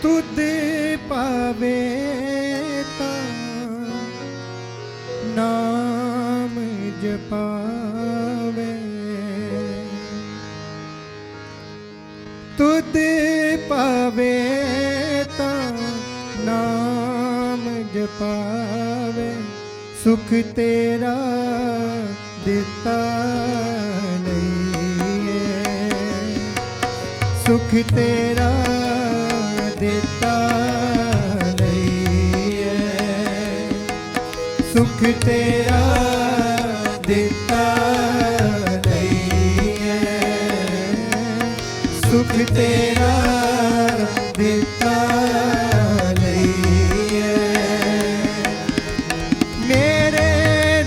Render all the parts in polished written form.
तुद पावे ता नाम जपावे, तुद पावे ता नाम जपावे, सुख तेरा दिता नहीं है, सुख तेरा दिता नहीं है, सुख तेरा दिता नहीं है, सुख तेरा दिता नहीं है। मेरे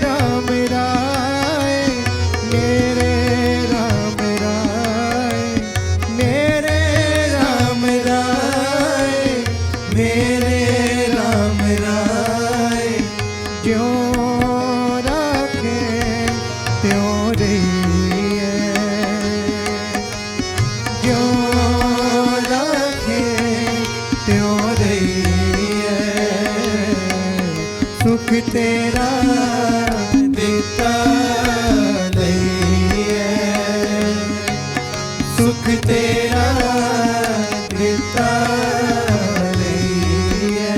राम राय, मेरे राम राय, मेरे राम राय, मेरे राम राय, ज्यों राखे त्यों रहिए, ज्यों राखे त्यों रहिए, सुख तेरा देता नहीं है, सुख तेरा देता नहीं है।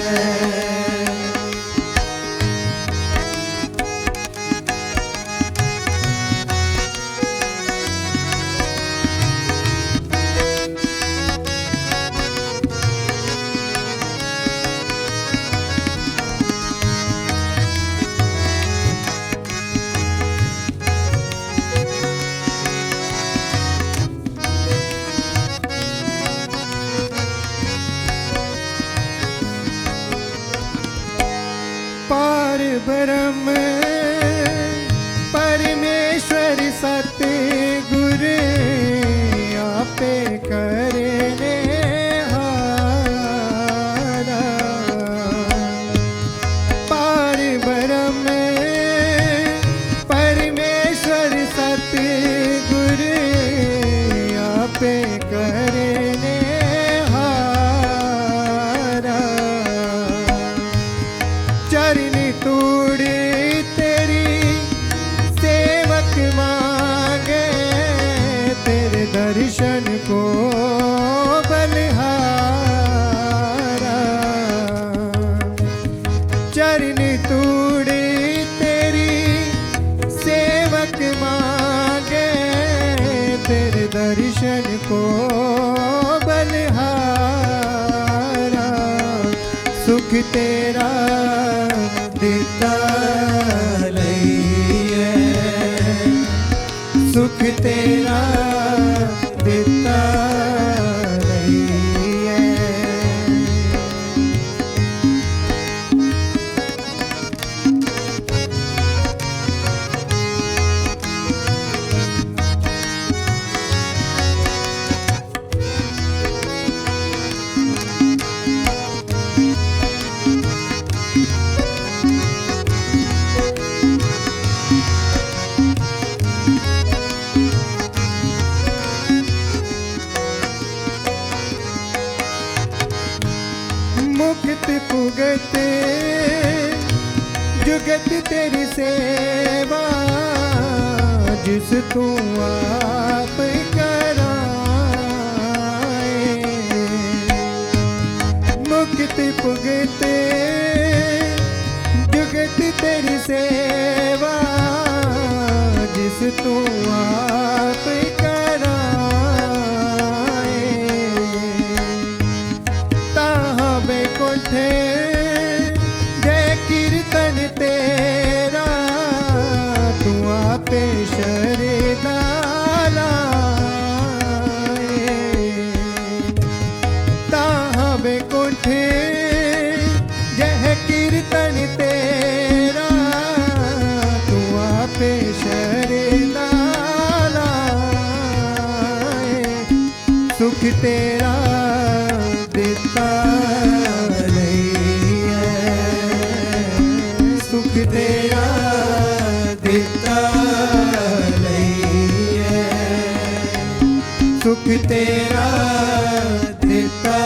पार ब्रह्म परमेश्वर सतगुर आपे करने हारा, पार ब्रह्म परमेश्वर सतगुर आपे करने हारा, चरण तोड़े तेरी सेवक मांगे, तेरे दर्शन को बलिहारा, चरण तोड़े तेरी सेवक मांगे, तेरे दर्शन को बलिहारा, सुख तेरा देता नहीं है, सुख तेरा देता नहीं है। मुक्त पुगत जुगत तेरी सेवा, जिस तू आप कराए, मुक्त पुगत जुगत तेरी सेवा, जिस तू आप कराए, ताहाँ बैकुंठे जय कीर्तन तेरा, तू आपे शरदा लाए, ताहाँ बैकुंठे जय कीर्तन तेरा, तू आपे शरदा लाए, सुख तेरा देता नहीं है, सुख तेरा देता नहीं है, सुख तेरा देता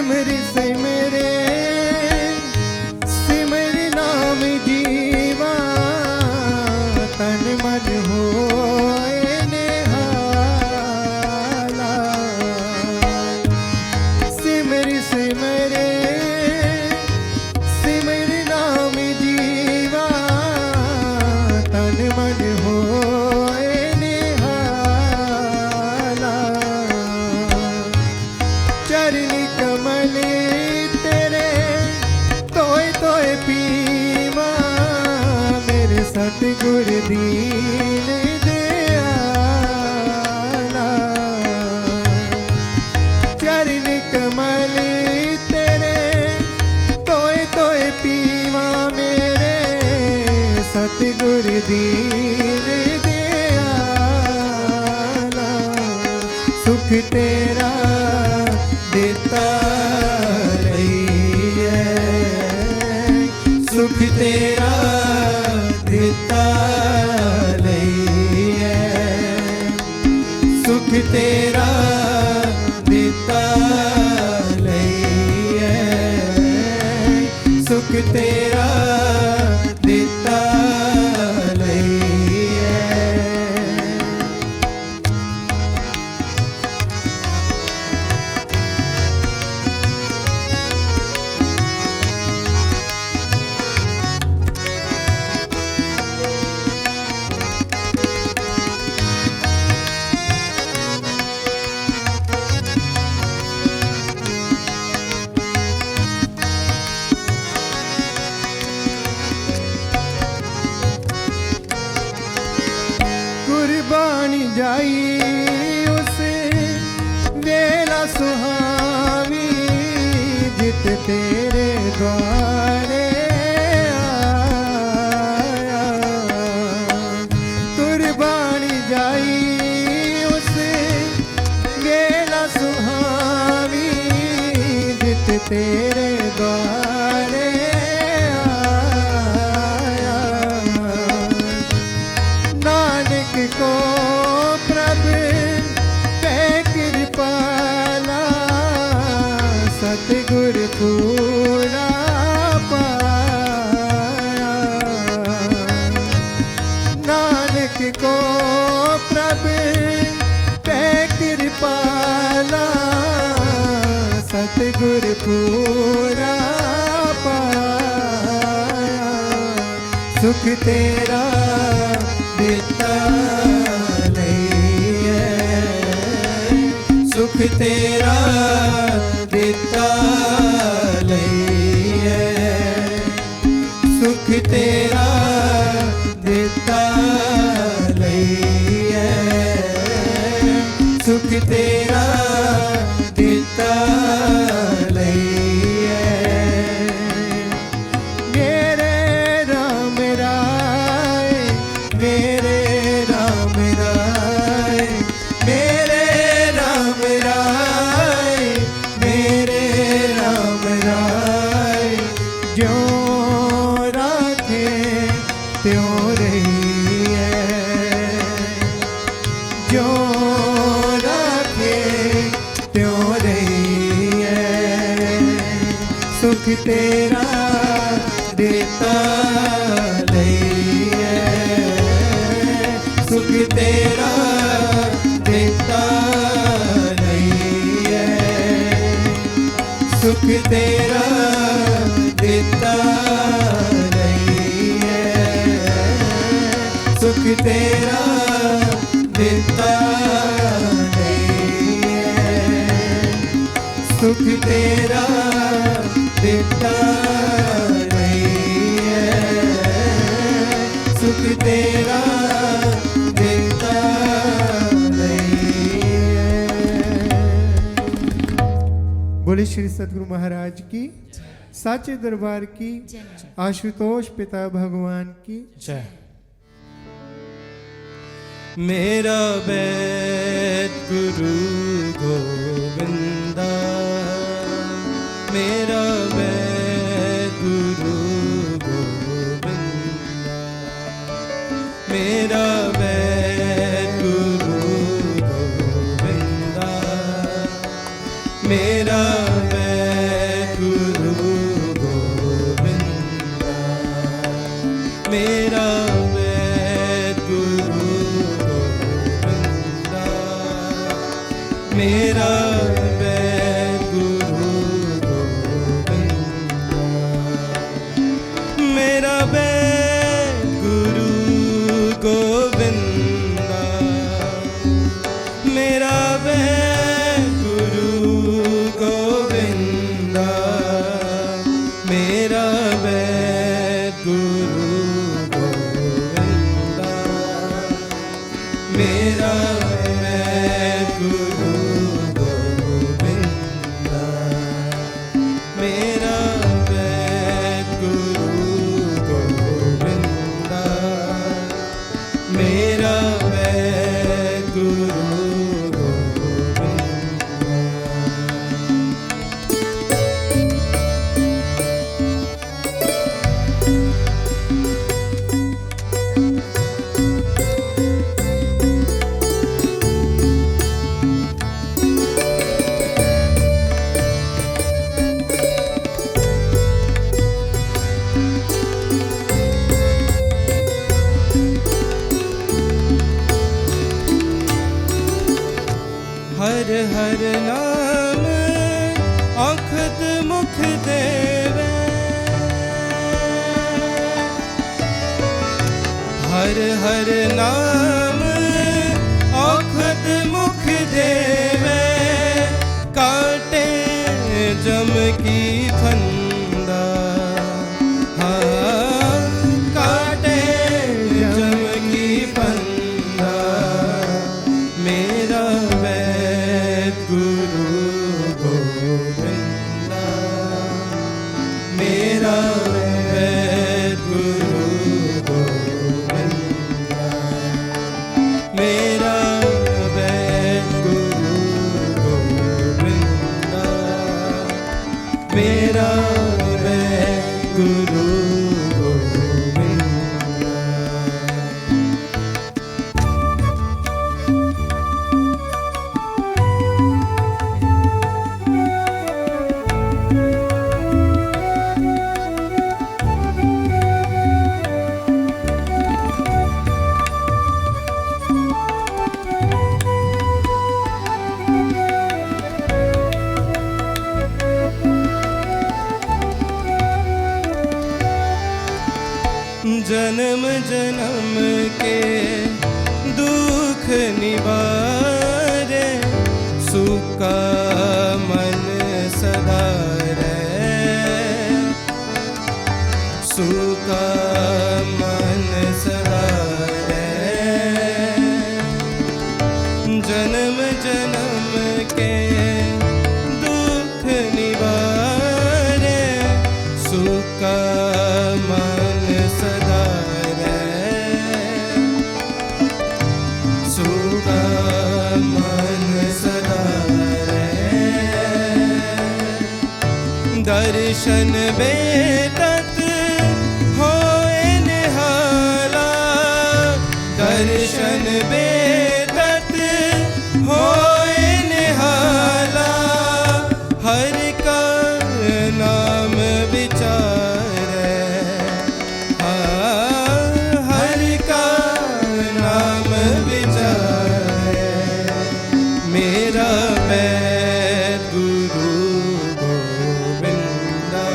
सिमर सिमरे सिमर नाम जीवा तन मन होए निहाला सिमर सिमरे सिमर नाम जीवा तन मन होए निहाला चरण कमल तेरे तोय तोय पीवा मेरे सतगुर दीन दयाला चरण कमल तेरे तोय तोय पीवा मेरे सतगुर दीन दयाला सुख तेरा देता रहिए सुख तेरा देता रहिए सुख तेरा देता रहिए सुख तेरा देता रहिए कुर्बानी जाई उस वेला सुहावी जित तेरे द्वारे आया कुर्बानी जाई उस वेला सुहावी जित तेरे द्वारे आया नानक को प्रभ कै कृपाला सतगुर पूरा पाया नानक को प्रभ कै कृपाला सतगुर पूरा पाया सुख तेरा देता नहीं है सुख तेरा देता नहीं है सुख तेरा देता नहीं है सुख तेरा देता नहीं है मेरे राम राय मेरे राम राय मेरे राम राय मेरे राम राय जो राखे त्यों रही है जो राखे त्यों रही है सुख तेरा देता नहीं है सुख तेरा देता नहीं है सुख तेरा देता नहीं है सुख तेरा देता नहीं है सुख तेरा देता नहीं है सुख तेरा देता नहीं है। बोले श्री सतगुरु महाराज की साचे दरबार की आशुतोष पिता भगवान की जय। मेरा बैठ गुरु गोविंदा मेरा बैठ गुरु गोविंदा मेरा बैठ गुरु गोविंदा मेरा बैठ मेरा वैद गुरु गोविंदा, मेरा वैद गुरु गोविंदा, मेरा वैद गुरु हर हर नाम औखद मुख देवे, हर हर नाम औखद मुख देवे, काटे जम की फंदा, हाँ काटे जम की फंदा, मेरा गुरु गोविंदा, मेरा वैद गुरु गोविंदा, मेरा वैद गुरु गोविंदा, मेरा वैद गुरु गोविंदा। जन्म जन्म के दुख निवारे, सुका मन सदा रहे, सुका मन सदा रहे, जन्म जन्म के दुख निवारे, सुका मन सदा सुका मन सदा रहे, दर्शन बेतत होए निहाला, दर्शन बेतत होए निहाला, हर का नाम विचारे, हर का नाम विचारे, मेरा वैद गुरु गोविंदा,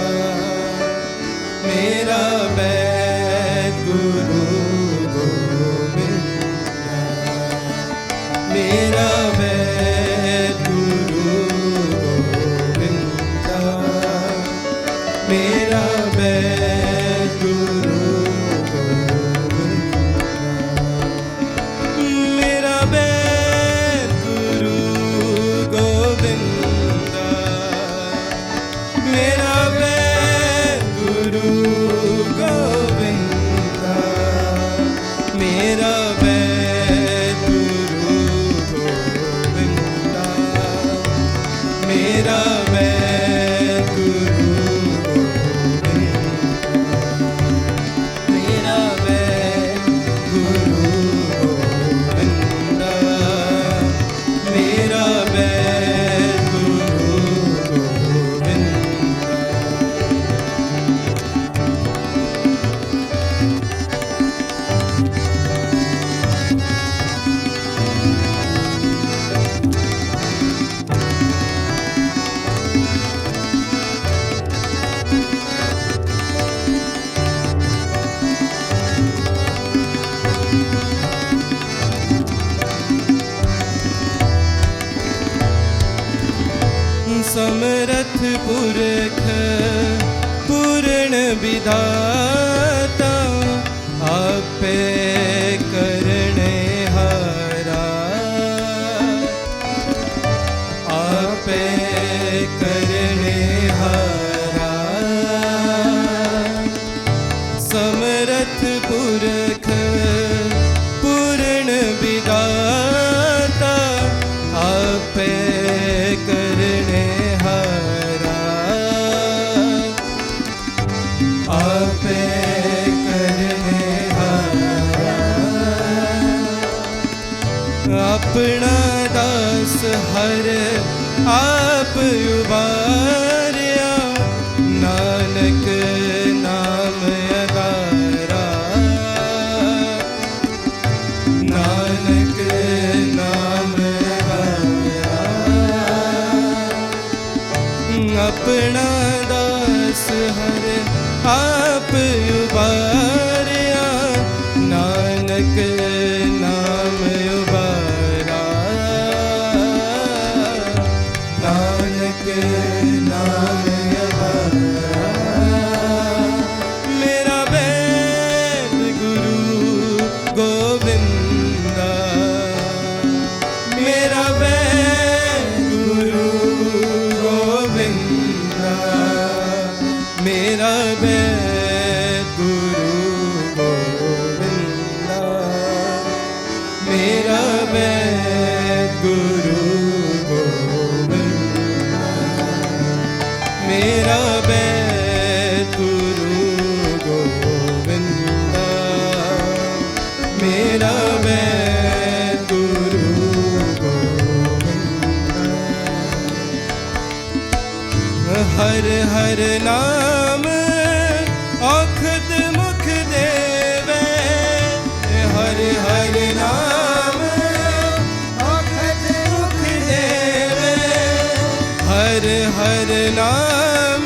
मेरा वैद गुरु गोविंदा, मेरा वैद गुरु गोविंदा, मेरा वैद गुरु समरथ पुरख पूर्ण विधाता आपे करने हार अपना दास हर आप उबारिया, नानक नाम अगारा, नानक नाम अगारा। अपना दास हर आप उबारिया, नानक नाम उबारा, नानक नाम उबारा। मेरा वेद गुरु गोविंदा, मेरा वेद गुरु गोविंदा, मेरा वेद गुरु गोविंदा, मेरा वेद गुरु गोविंदा, मेरा वेद गुरु गोविंदा, मेरा वेद गुरु गोविंदा। हर हर नाम औखद मुख देवे, हर हर नाम औखद मुख देवे, हर हर नाम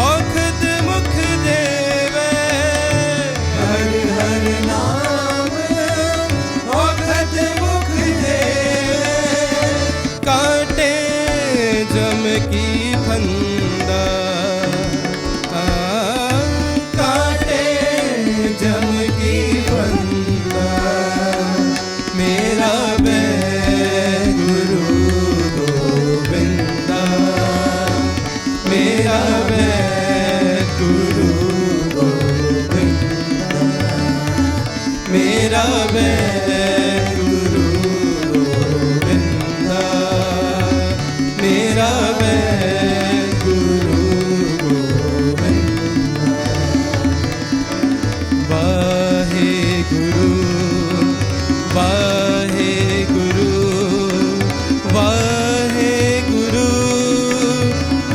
औखद मुख देवे, हर हर नाम औखद मुख देवे। काटे जम की फंदा, काटे जम की फंदा, मेरा वेद गुरु गोविंदा, मेरा वेद गुरु गोविंदा, मेरा वेद गुरु गोविंदा, मेरा वेद गुरु गोविंदा। वाहे गुरु, वाहे गुरु, वाहे गुरु,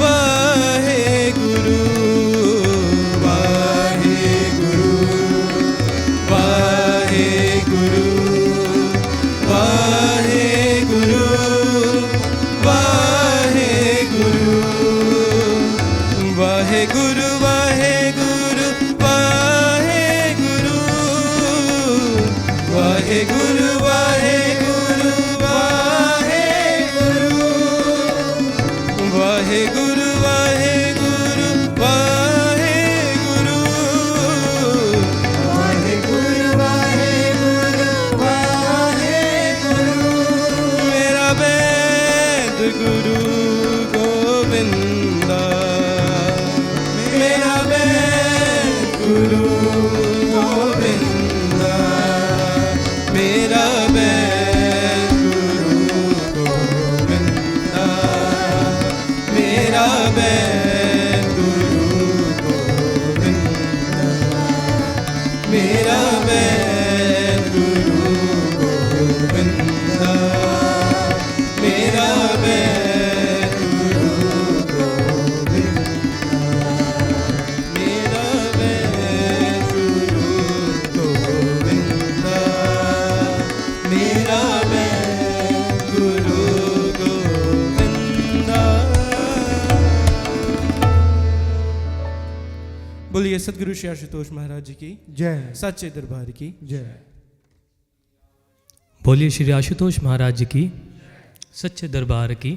वाहे गुरु, वाहे गुरु, वाहे गुरु, वाहे गुरु, वाहे गुरु, वाहे गुरु, वाहे गुरु, वाहे गुरु, वाहे गुरु, वाहे गुरु, वाहे गुरु, वाहे गुरु, वाहे गुरु, वाहे गुरु, वाहे गुरु, वाहे गुरु, वाहे गुरु। मेरा वेद गुरु गोविंदा, मेरा वेद गुरु गोविंदा, मेरा वेद गुरु गोविंदा, मेरा वेद गुरु गोविंदा, मेरा वेद गुरु गोविंदा, मेरा वेद गुरु गोविंदा, मेरा वेद गुरु गोविंदा, मेरा वेद गुरु गोविंदा। बोलिए सतगुरु श्री आशुतोष महाराज जी की जय, सच्चे दरबार की जय। बोलिए श्री आशुतोष महाराज जी की सच्चे दरबार की।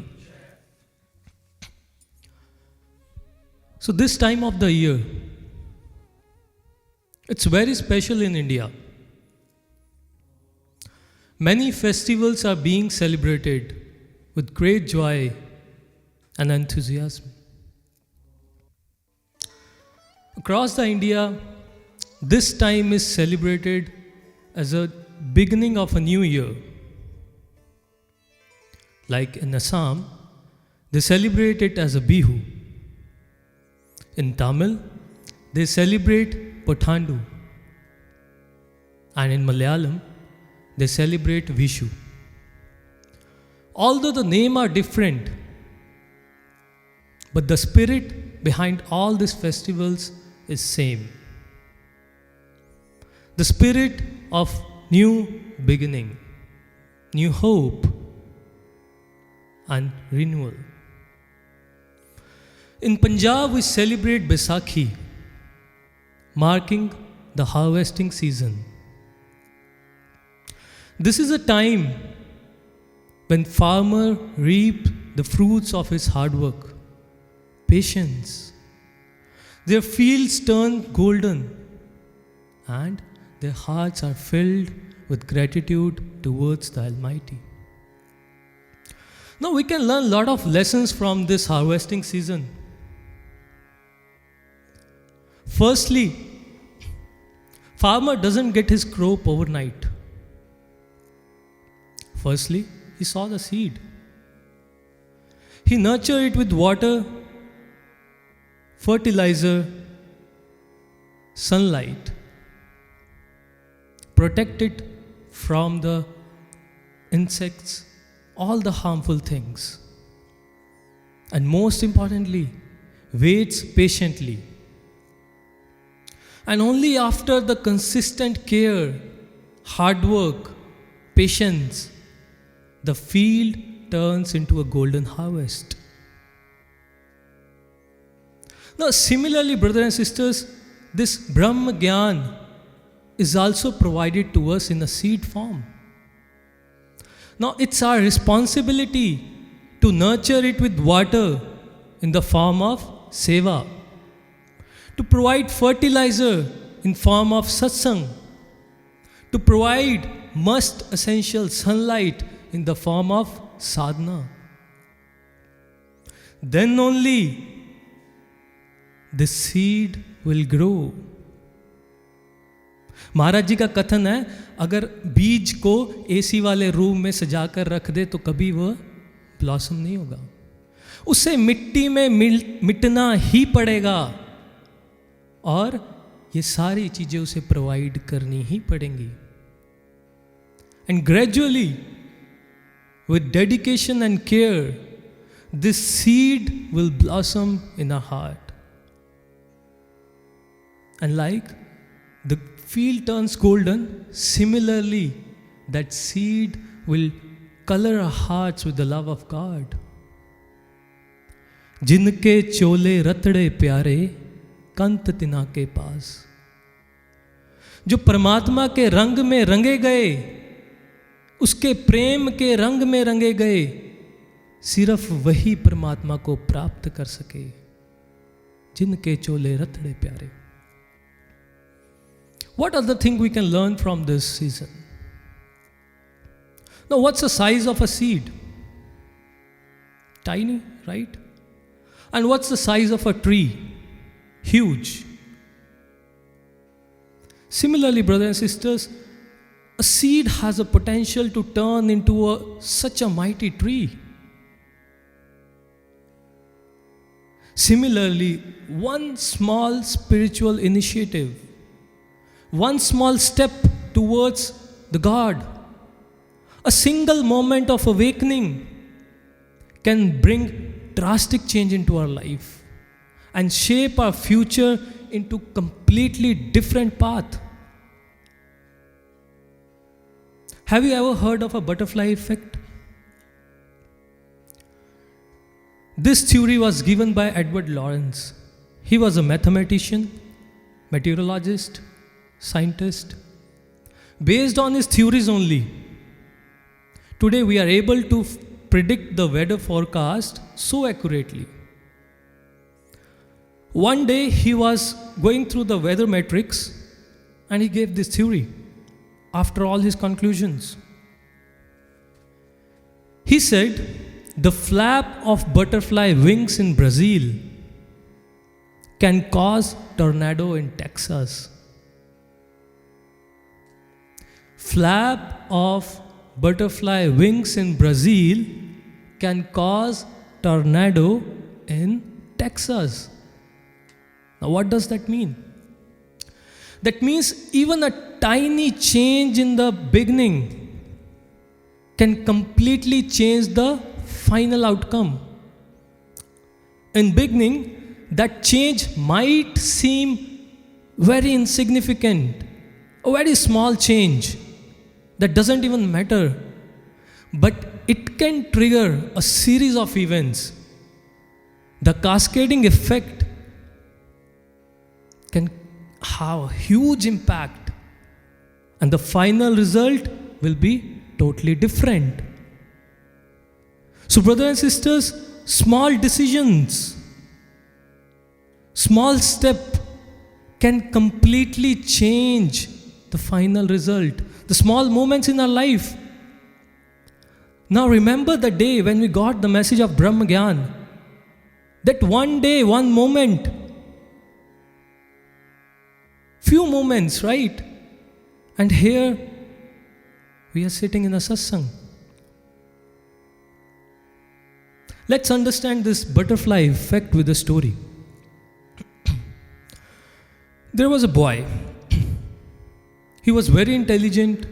So this time of the year, it's very special in India. Many festivals are being celebrated with great joy and enthusiasm. Across the India, this time is celebrated as a beginning of a new year. Like in Assam, they celebrate it as a Bihu. In Tamil, they celebrate Pathandu. And in Malayalam, they celebrate Vishu. Although the name are different, but the spirit behind all these festivals is same. The spirit of new beginning, new hope, and renewal. In Punjab, we celebrate Baisakhi, marking the harvesting season. This is a time when farmer reap the fruits of his hard work, patience. Their fields turn golden, and their hearts are filled with gratitude towards the Almighty. Now we can learn a lot of lessons from this harvesting season. Firstly, farmer doesn't get his crop overnight. Firstly, he saw the seed. He nurtured it with water, fertilizer, sunlight. Protect it from the insects, all the harmful things. And most importantly, waits patiently. And only after the consistent care, hard work, patience, the field turns into a golden harvest. Now, similarly, brothers and sisters, this Brahma Gyan is also provided to us in a seed form. Now, it's our responsibility to nurture it with water in the form of seva, to provide fertilizer in form of satsang, to provide must essential sunlight in the form of sadhana. Then only the seed will grow. महाराज जी का कथन है, अगर बीज को AC वाले room में सजाकर रख दे तो कभी वह ब्लॉसम नहीं होगा, उसे मिट्टी में मिटना ही पड़ेगा और ये सारी चीजें उसे प्रोवाइड करनी ही पड़ेंगी. And gradually, with dedication and care, this seed will blossom in our heart. And like the field turns golden, similarly, that seed will color our hearts with the love of God. जिनके चोले रतड़े प्यारे कंत तिना के पास. जो परमात्मा के रंग में रंगे गए, उसके प्रेम के रंग में रंगे गए, सिर्फ वही परमात्मा को प्राप्त कर सके. जिनके चोले रतड़े प्यारे. What other thing we can learn from this season? Now, what's the size of a seed? Tiny, right? And what's the size of a tree? Huge. Similarly, brothers and sisters, a seed has a potential to turn into such a mighty tree. Similarly, one small spiritual initiative, one small step towards the God, a single moment of awakening can bring drastic change into our life and shape our future into completely different path. Have you ever heard of a butterfly effect? This theory was given by Edward Lorenz. He was a mathematician, meteorologist, scientist. Based on his theories only, today we are able to predict the weather forecast so accurately. One day he was going through the weather matrix and he gave this theory after all his conclusions. He said, the flap of butterfly wings in Brazil can cause tornado in Texas. Flap of butterfly wings in Brazil can cause tornado in Texas. Now what does that mean? That means even a tiny change in the beginning can completely change the final outcome. In beginning, that change might seem very insignificant, a very small change that doesn't even matter, but it can trigger a series of events. The cascading effect can have a huge impact, and the final result will be totally different. So, brothers and sisters, small decisions, small step can completely change the final result. The small moments in our life. Now remember the day when we got the message of Brahma Gyan. That one day, one moment, few moments, right? And here we are sitting in a satsang. Let's understand this butterfly effect with a story. There was a boy. He was very intelligent,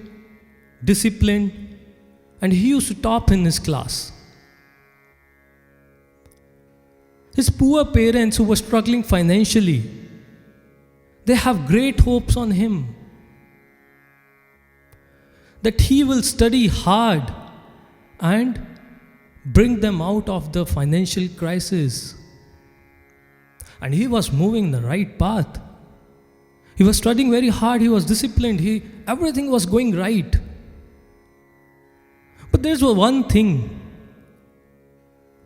disciplined, and he used to top in his class. His poor parents, who were struggling financially, they have great hopes on him that he will study hard and bring them out of the financial crisis. And he was moving the right path. He was studying very hard, he was disciplined, everything was going right. But there's one thing.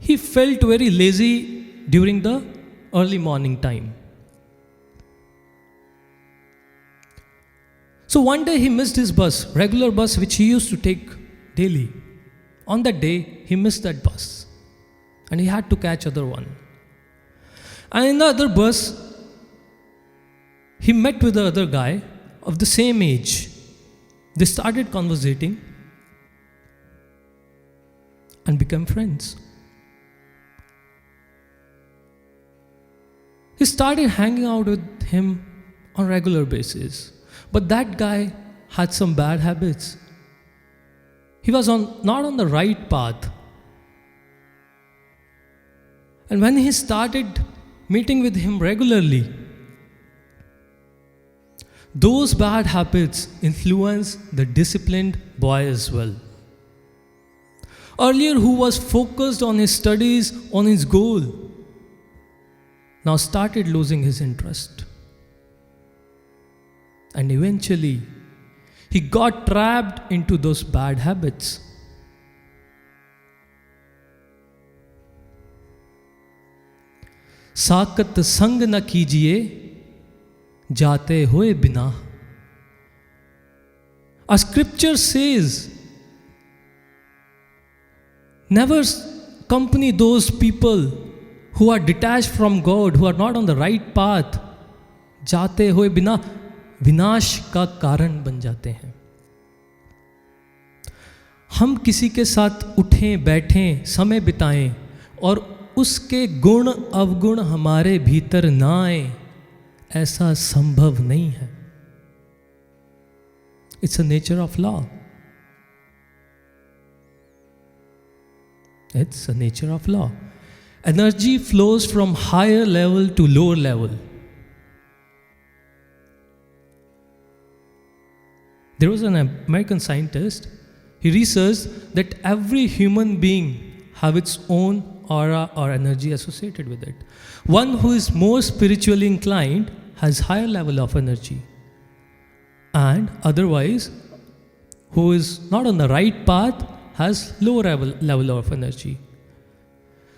He felt very lazy during the early morning time. So one day he missed his bus, regular bus which he used to take daily. On that day, he missed that bus and he had to catch other one. And in the other bus, he met with the other guy of the same age. They started conversating and became friends. He started hanging out with him on a regular basis. But that guy had some bad habits. He was not on the right path. And when he started meeting with him regularly, those bad habits influence the disciplined boy as well. Earlier, who was focused on his studies, on his goal, now started losing his interest. And eventually, he got trapped into those bad habits. साकत संग न कीजिए जाते हुए बिना. A scripture says, never accompany those people who are detached from God, who are not on the right path. जाते हुए बिना विनाश का कारण बन जाते हैं. हम किसी के साथ उठें बैठें समय बिताएं और उसके गुण अवगुण हमारे भीतर ना आए, ऐसा संभव नहीं है. It's a nature of law. It's a nature of law. Energy flows from higher level to lower level. There was an American scientist. He researched that every human being have its own aura or energy associated with it. One who is more spiritually inclined has higher level of energy, and otherwise who is not on the right path has lower level of energy.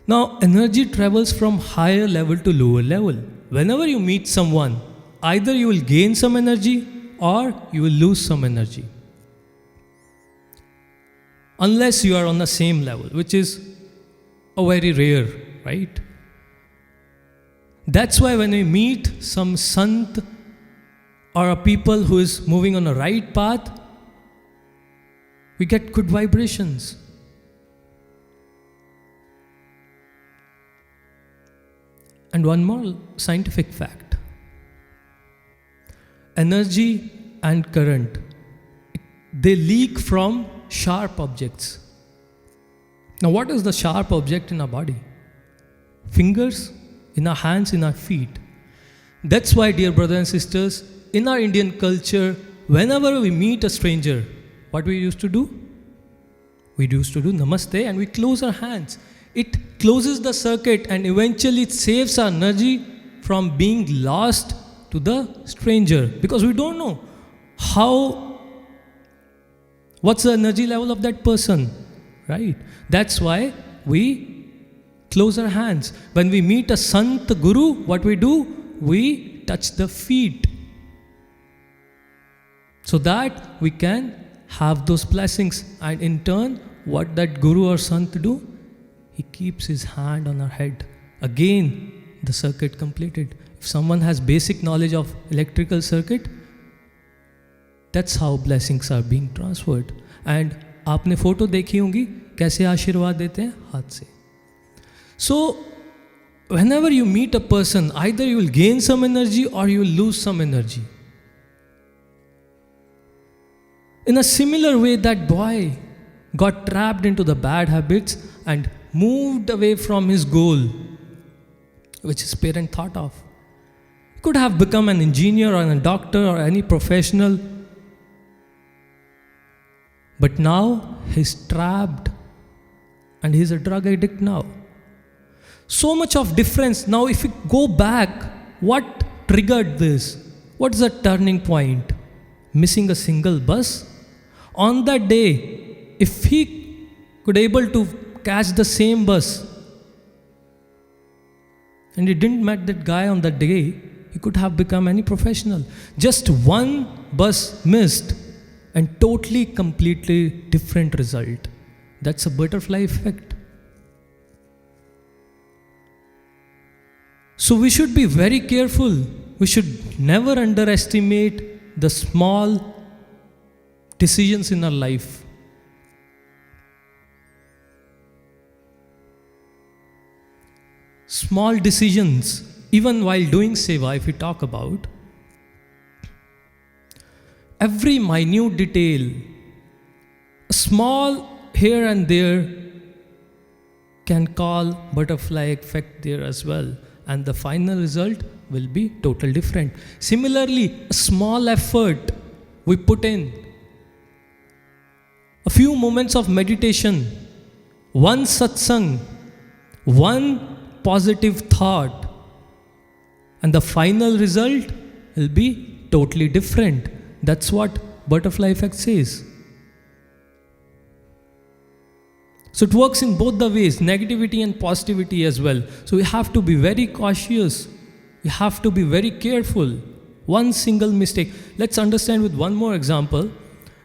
Now, energy travels from higher level to lower level. Whenever you meet someone, either you will gain some energy or you will lose some energy. Unless you are on the same level, which is a very rare, right? That's why when we meet some sant or a people who is moving on the right path, we get good vibrations. And one more scientific fact. Energy and current, they leak from sharp objects. Now, what is the sharp object in our body? Fingers, in our hands, in our feet. That's why, dear brothers and sisters, in our Indian culture, whenever we meet a stranger, what we used to do? We used to do namaste and we close our hands. It closes the circuit and eventually it saves our energy from being lost to the stranger, because we don't know what's the energy level of that person, right? That's why we close our hands. When we meet a Sant Guru, what we do? We touch the feet, so that we can have those blessings. And in turn, what that Guru or Sant do? He keeps his hand on our head. Again, the circuit completed. If someone has basic knowledge of electrical circuit, that's how blessings are being transferred. And आपने photo देखी होंगी कैसे आशीर्वाद देते हैं? हाथ से. So, whenever you meet a person, either you will gain some energy or you will lose some energy. In a similar way, that boy got trapped into the bad habits and moved away from his goal, which his parent thought of. He could have become an engineer or a doctor or any professional, but now he's trapped and he's a drug addict now. So much of difference. Now, if we go back, what triggered this? What's the turning point? Missing a single bus? On that day, if he could able to catch the same bus and he didn't met that guy on that day, he could have become any professional. Just one bus missed and totally, completely different result. That's a butterfly effect. So we should be very careful. We should never underestimate the small decisions in our life. Small decisions, even while doing seva, if we talk about, every minute detail, a small here and there can call butterfly effect there as well. And the final result will be totally different. Similarly, a small effort we put in, a few moments of meditation, one satsang, one positive thought, and the final result will be totally different. That's what butterfly effect says. So it works in both the ways, negativity and positivity as well. So we have to be very cautious. We have to be very careful. One single mistake. Let's understand with one more example.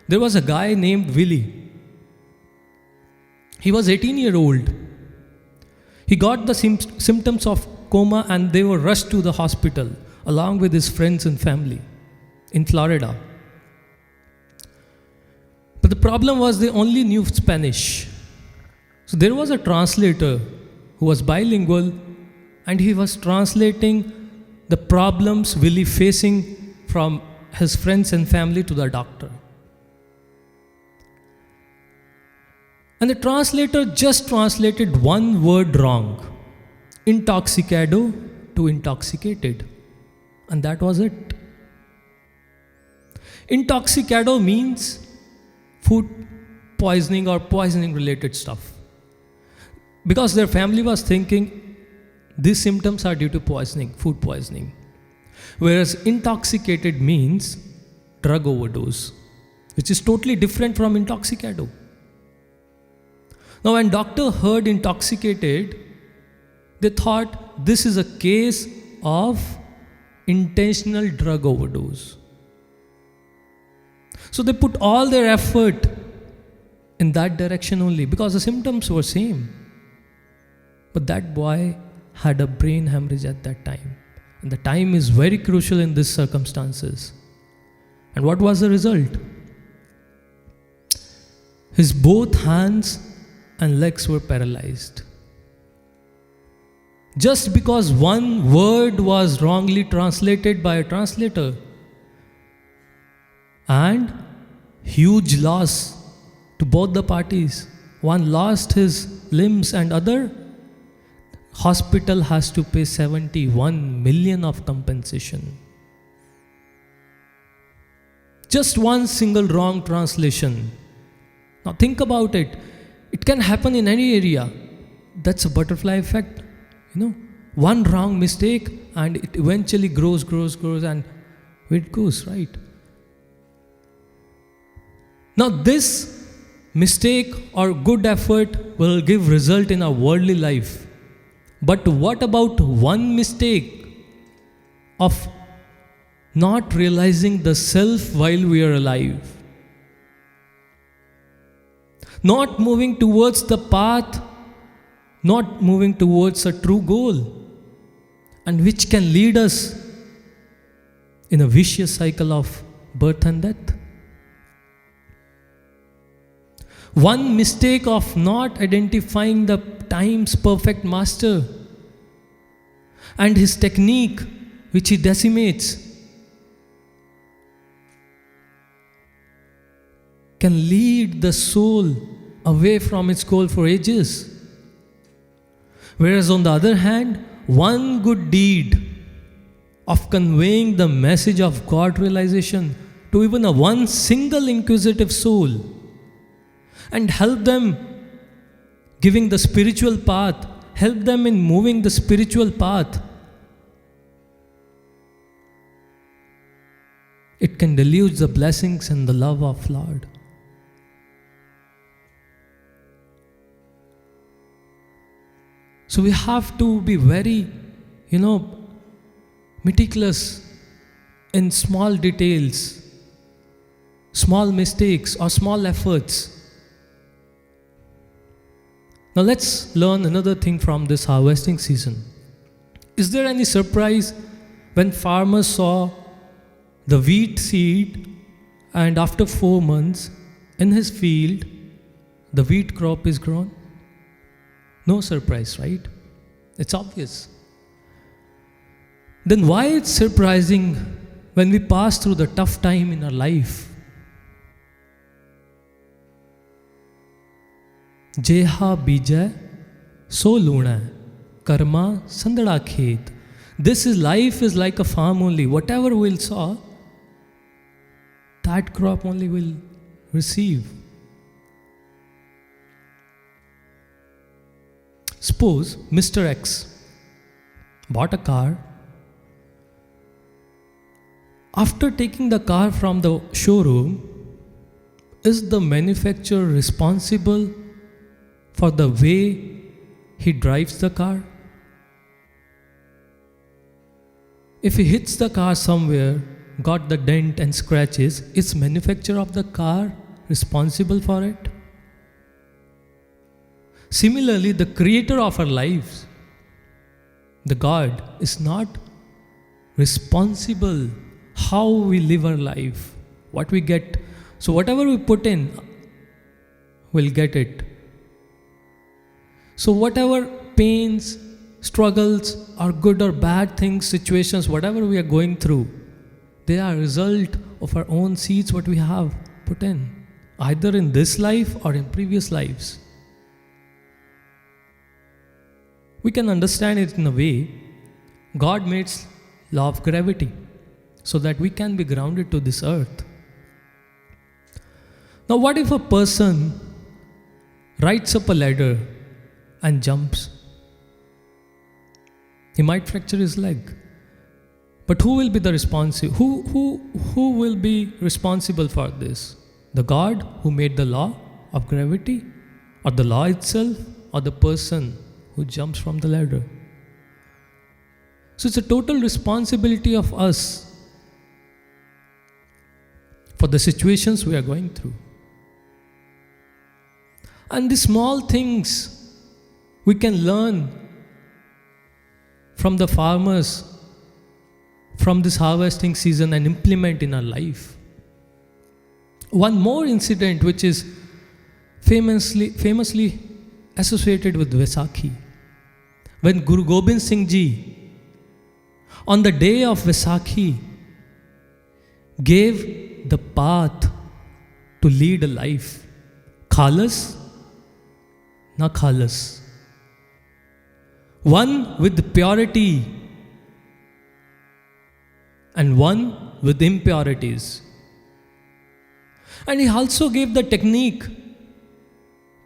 There was a guy named Willie. He was 18-year-old. He got the symptoms of coma and they were rushed to the hospital along with his friends and family in Florida. But the problem was they only knew Spanish. So there was a translator who was bilingual and he was translating the problems Willie facing from his friends and family to the doctor. And the translator just translated one word wrong. Intoxicado to intoxicated. And that was it. Intoxicado means food poisoning or poisoning related stuff. Because their family was thinking these symptoms are due to poisoning, food poisoning. Whereas intoxicated means drug overdose, which is totally different from intoxicado. Now when doctor heard intoxicated, they thought this is a case of intentional drug overdose. So they put all their effort in that direction only because the symptoms were same. But that boy had a brain hemorrhage at that time. And the time is very crucial in these circumstances. And what was the result? His both hands and legs were paralyzed. Just because one word was wrongly translated by a translator. And huge loss to both the parties. One lost his limbs and other hospital has to pay 71 million of compensation. Just one single wrong translation. Now think about it. It can happen in any area. That's a butterfly effect. One wrong mistake and it eventually grows and it goes, right? Now this mistake or good effort will give result in our worldly life. But what about one mistake of not realizing the self while we are alive? Not moving towards the path, not moving towards a true goal, and which can lead us in a vicious cycle of birth and death. One mistake of not identifying the time's perfect master and his technique which he decimates can lead the soul away from its goal for ages. Whereas on the other hand, one good deed of conveying the message of God realization to even a one single inquisitive soul and help them giving the spiritual path, help them in moving the spiritual path, it can deluge the blessings and the love of Lord. So we have to be very, meticulous in small details, small mistakes or small efforts. Now let's learn another thing from this harvesting season. Is there any surprise when farmers saw the wheat seed and after 4 months in his field, the wheat crop is grown? No surprise, right? It's obvious. Then why it's surprising when we pass through the tough time in our life? Jeha bija so luna, karma sandada khet. Life is like a farm only. Whatever we'll sow, that crop only will receive. Suppose Mr. X bought a car. After taking the car from the showroom, is the manufacturer responsible for the way he drives the car? If he hits the car somewhere, got the dent and scratches, is manufacturer of the car responsible for it? Similarly, the creator of our lives, the God, is not responsible how we live our life, what we get. So whatever we put in, we'll get it. So whatever pains, struggles, or good or bad things, situations, whatever we are going through, they are a result of our own seeds, what we have put in, either in this life or in previous lives. We can understand it in a way. God made law of gravity so that we can be grounded to this earth. Now what if a person rides up a ladder and jumps? He might fracture his leg. But who will be the responsible? Who will be responsible for this? The God who made the law of gravity, or the law itself, or the person who jumps from the ladder? So it's a total responsibility of us for the situations we are going through. And the small things we can learn from the farmers from this harvesting season and implement in our life. One more incident which is famously associated with Vaisakhi. When Guru Gobind Singh Ji, on the day of Vaisakhi, gave the path to lead a life, khalas, na khalas. One with purity and one with impurities. And he also gave the technique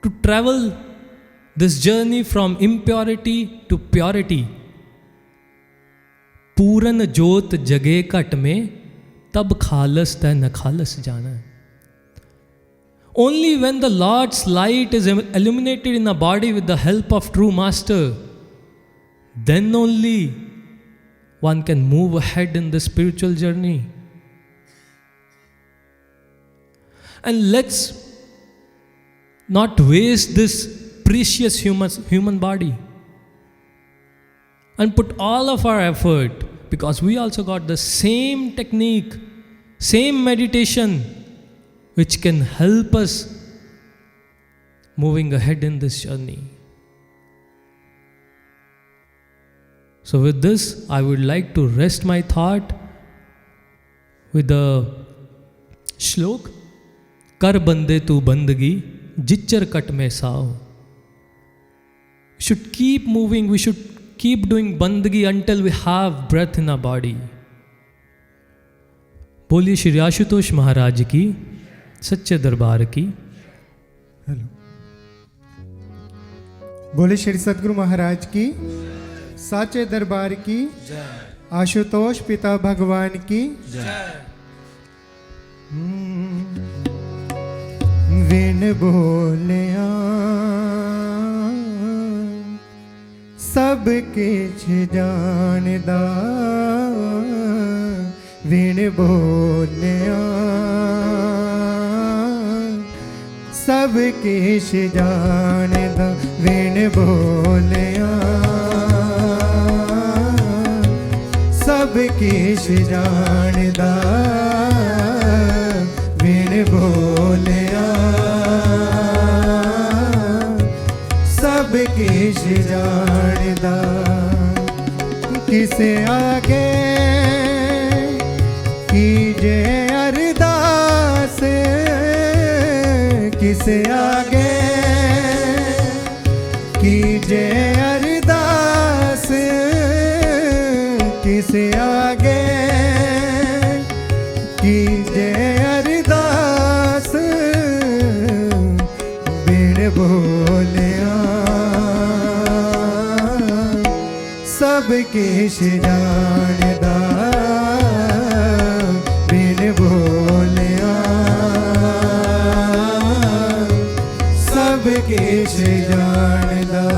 to travel this journey from impurity to purity. पूरन जोत जगे घट में तब खालस तै न खालस जाना. Only when the Lord's light is illuminated in the body with the help of true master, then only one can move ahead in the spiritual journey. And let's not waste this precious human body and put all of our effort, because we also got the same technique, same meditation, which can help us moving ahead in this journey. So with this, I would like to rest my thought with the shlok, कर बंदे तू बंदगी जिच्चर cut में Sao. We should keep moving, we should keep doing bandagi until we have breath in our body. बोलिए श्री आशुतोष महाराज की, सच्चे दरबार की. हेलो. बोले श्री सद्गुरु महाराज की, साचे दरबार की, आशुतोष पिता भगवान की. विन बोलिया सब किछ जानदा, विन बोलिया सब किछ जानदा, विन बोलिया सब किछ जानदा, विन बोलिया सब किछ जानदा. किसे आगे कीजे अरदास, किसे आगे कीजे अरदास, किसे आगे कीजे अरदास, बिन बोलिया सब किछ जानदा, बिन बोलिया सब किछ जानदा.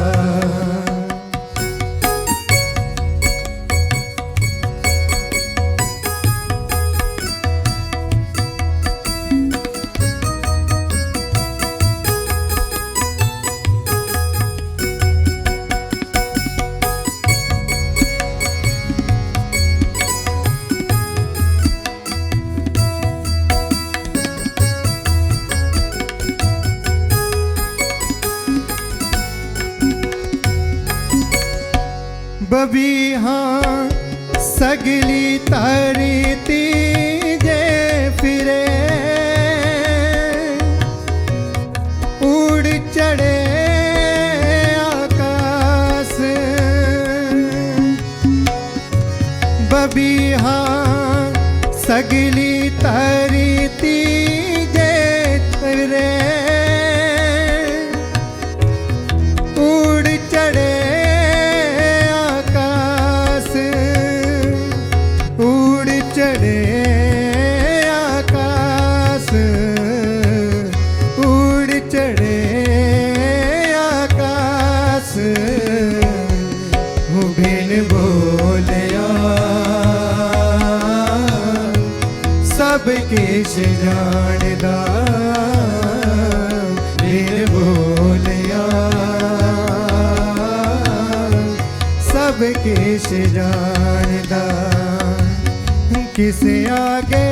बबीहा सगली तारी तीजे फिरे, उड़ चढ़े आकाश. बबीहा सगली तारी तीजे फिरे, उड़ चढ़े आकाश, उड़ चढ़े आकाश, बिन बोलिया सब किछ जानदा, बिन बोलिया सब किछ जानदा. किसे आगे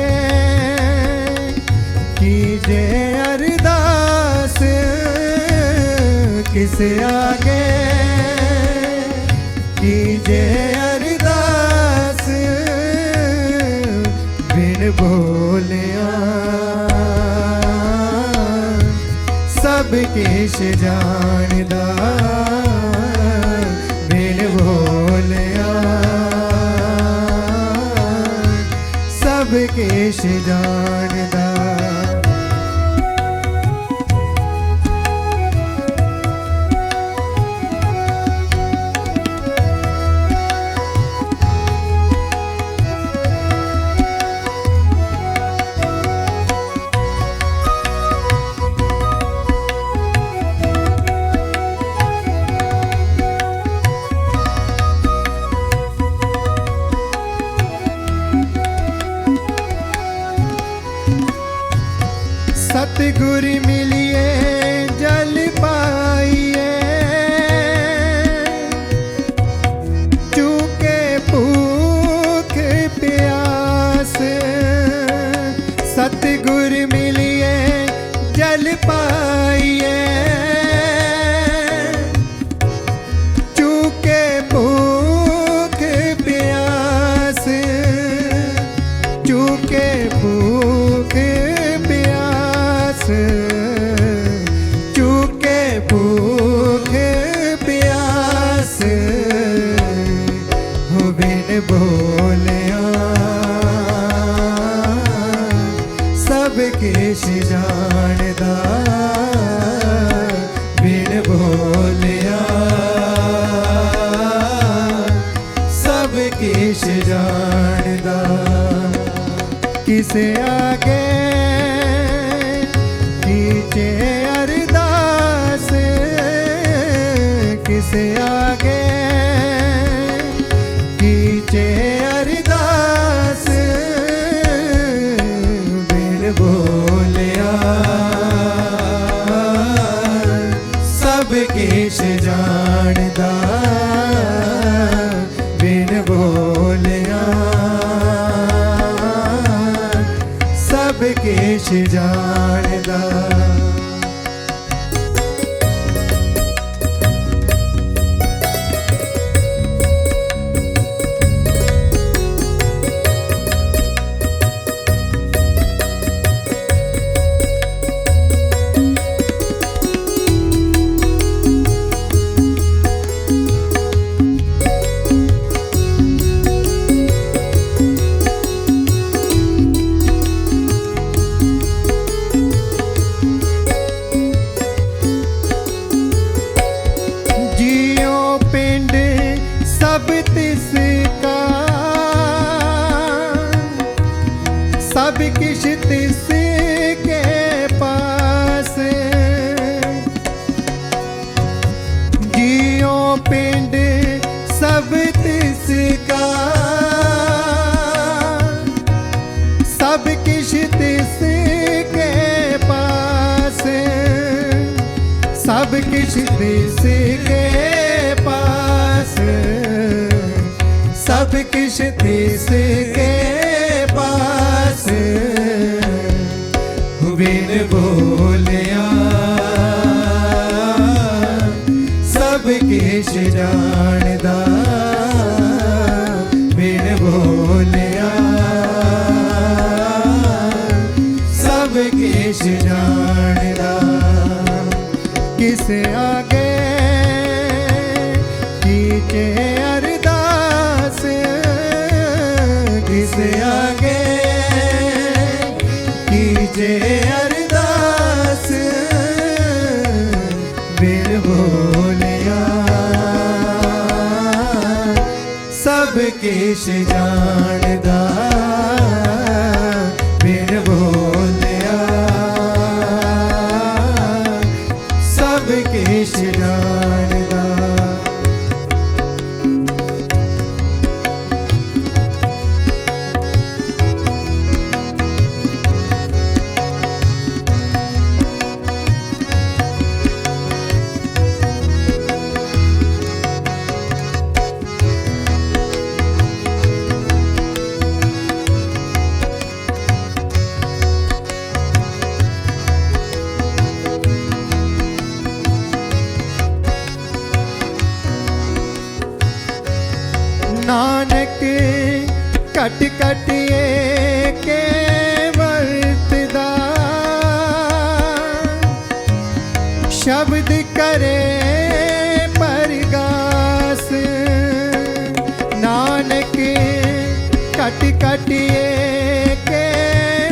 कीजे अरदास, किसे आगे कीजे अरदास, बिन बोलिया सब किश जानदा बिन बोलिया सब किश जानदा। सतगुर मिलिए जल पाइए चूके भूख प्यास। सतगुर मिलिए जल पाइए चूके भूख प्यास। चूके भूख चूके भूख प्यास हो बिन बोलिया सब किश जानदा बिन बोलिया सब किश जानदा। किसे आगे कीजे अरदास किसे आगे कीजे अरदास बिन बोलिया सब किश जानदा बिन बोलिया सब किश जानदा। सब तिसका सब किश तिसके पास। जियो पिंड सब तिसका सब किश तिसके पास। सब किश तिसके पास सब किश तिसके पास बिन बोलिया सब किश जानदा बिन बोलिया सब किश जानदा। किस आगे कीजे अरदास किस आगे कीजे अरदास बिन बोलिया सब किश जानदा बिन बोलिया सब किश जानदा। नानक कट कटिए के वर्तदा शब्द करे परगास नानक कट कटिए के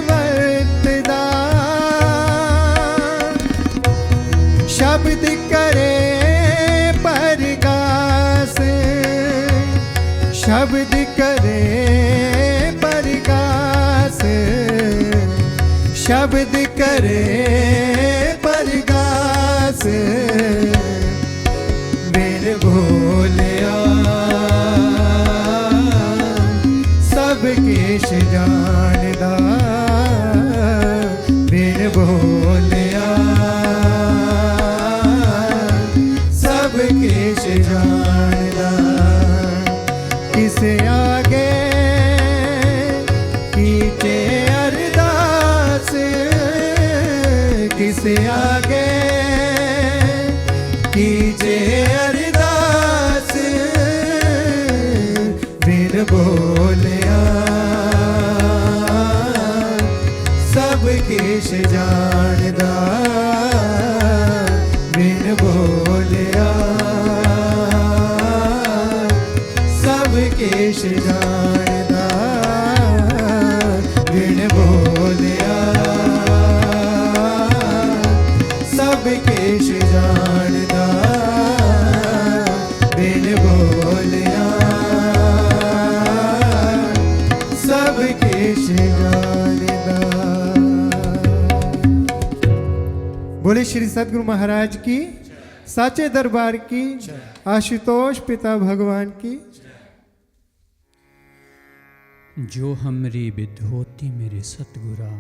वर्तदा शब्द करे परगास शब्द करे परगास शब्द करे परगास बिन बोलिया सब किश जानदा बिन बोलिया सब किश जानदा किसे आगे कीचे अरदास किसे आगे कीचे अरदास बिन बोलिया सब किश जानदा बिन बोलिया सब किश जानदा बिन बोलिया सब किश जानदा बिन बोलिया सब किश जानदा। बोले श्री सद्गुरु महाराज की, साचे दरबार की, आशुतोष पिता भगवान की। जो हमरी विध होती मेरे सतगुरा,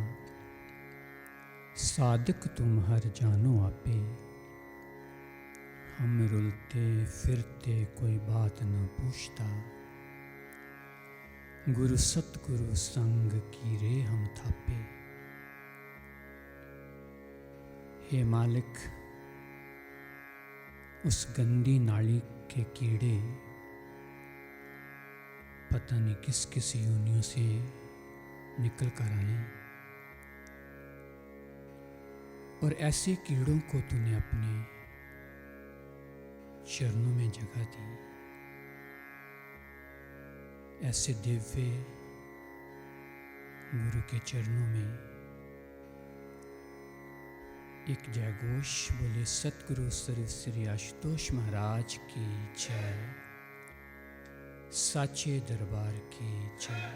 साधक तुम हर जानो आपे। हम रुलते फिरते कोई बात न पूछता, गुरु सतगुरु संग की रे हम थापे। हे मालिक, उस गंदी नाली के कीड़े पता नहीं किस किस योनियों से निकल कर आए और ऐसे कीड़ों को तूने अपने चरणों में जगह दी। ऐसे दिव्य गुरु के चरणों में एक जयघोष बोले सतगुरु सर्व श्री आशुतोष महाराज की जय, साचे दरबार की जय।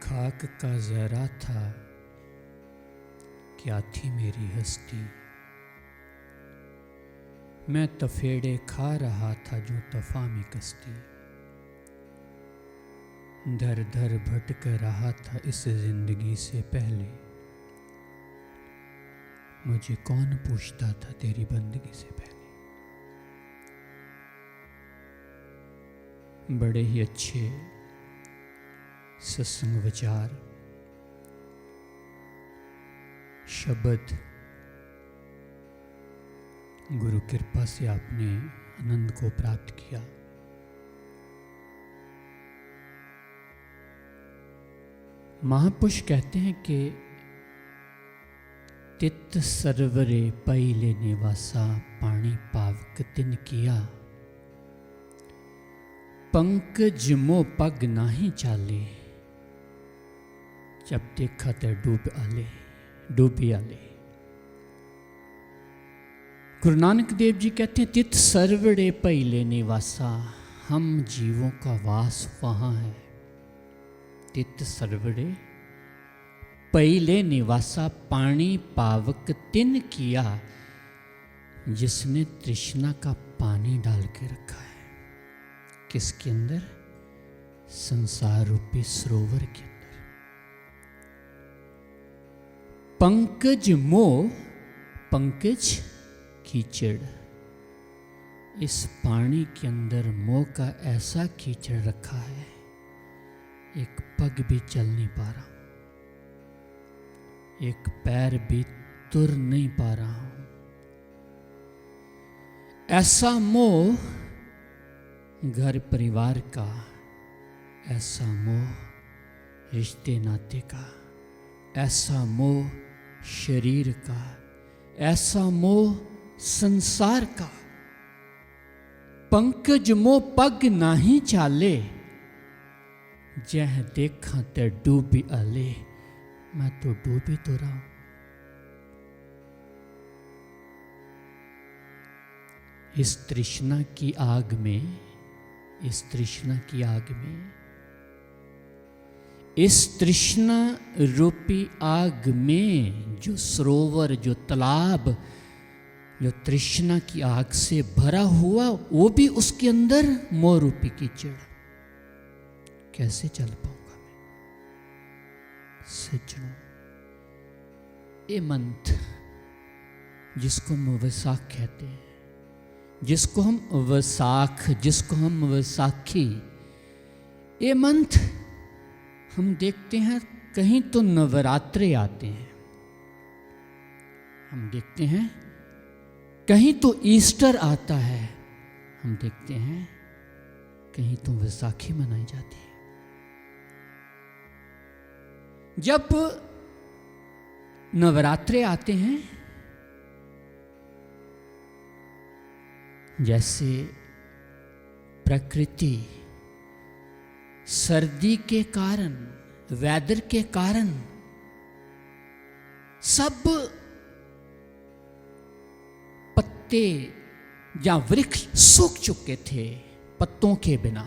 खाक का जरा था, क्या थी मेरी हस्ती। मैं तफेड़े खा रहा था जो तफा में कश्ती। दर दर भटक रहा था इस जिंदगी से पहले। मुझे कौन पूछता था तेरी बंदगी से पहले। बड़े ही अच्छे सत्संग विचार शब्द गुरु कृपा से आपने आनंद को प्राप्त किया। महापुरुष कहते हैं कि तित सरवरे पहिले निवासा, पानी पावक तिन किया। पंकज मो पग नाही चाले, जब देखा ते डूबी आले। गुरु नानक देव जी कहते हैं तित सरवरे पहिले निवासा, हम जीवों का वास वहाँ है। तित सरवरे पहिले निवासा, पानी पावक तिन किया, जिसने तृष्णा का पानी डाल के रखा है। किसके अंदर? संसार रूपी सरोवर के अंदर। पंकज मोह, पंकज कीचड़। इस पानी के अंदर मोह का ऐसा कीचड़ रखा है, एक पग भी चल नहीं पा रहा, एक पैर भी तुर नहीं पा रहा हूं। ऐसा मोह घर परिवार का, ऐसा मोह रिश्ते नाते का, ऐसा मोह शरीर का, ऐसा मोह संसार का। पंकज मोह पग नाही चाले, जह देखा ते डूबी आले। मैं तो डूबी तो रहा हूं। इस तृष्णा की आग में, इस तृष्णा की आग में, इस तृष्णा रूपी आग में जो सरोवर, जो तालाब, जो तृष्णा की आग से भरा हुआ, वो भी उसके अंदर मोह रूपी कीचड़। कैसे चल पाऊंगा मैं? सज्जनों, ये मंथ जिसको हम वैसाख कहते हैं, जिसको हम वैसाख, जिसको हम वैसाखी, ये मंथ हम देखते हैं कहीं तो नवरात्रे आते हैं, हम देखते हैं कहीं तो ईस्टर आता है, हम देखते हैं कहीं तो वैसाखी मनाई जाती है। जब नवरात्रे आते हैं, जैसे प्रकृति सर्दी के कारण, वेदर के कारण सब पत्ते या वृक्ष सूख चुके थे पत्तों के बिना।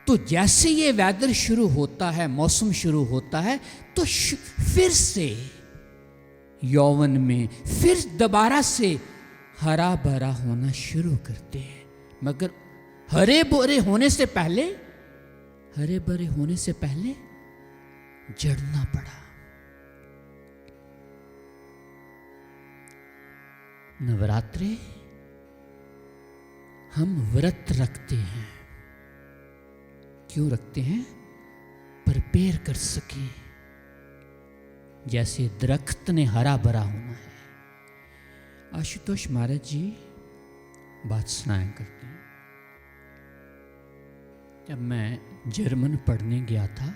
तो जैसे ये वेदर शुरू होता है, मौसम शुरू होता है, तो फिर से यौवन में फिर दोबारा से हरा भरा होना शुरू करते हैं। मगर हरे भरे होने से पहले, हरे भरे होने से पहले जड़ना पड़ा। नवरात्रे हम व्रत रखते हैं। क्यों रखते हैं? प्रिपेयर कर सके, जैसे दरख्त ने हरा भरा होना है। आशुतोष महाराज जी बात सुनाया करते हैं। जब मैं जर्मन पढ़ने गया था,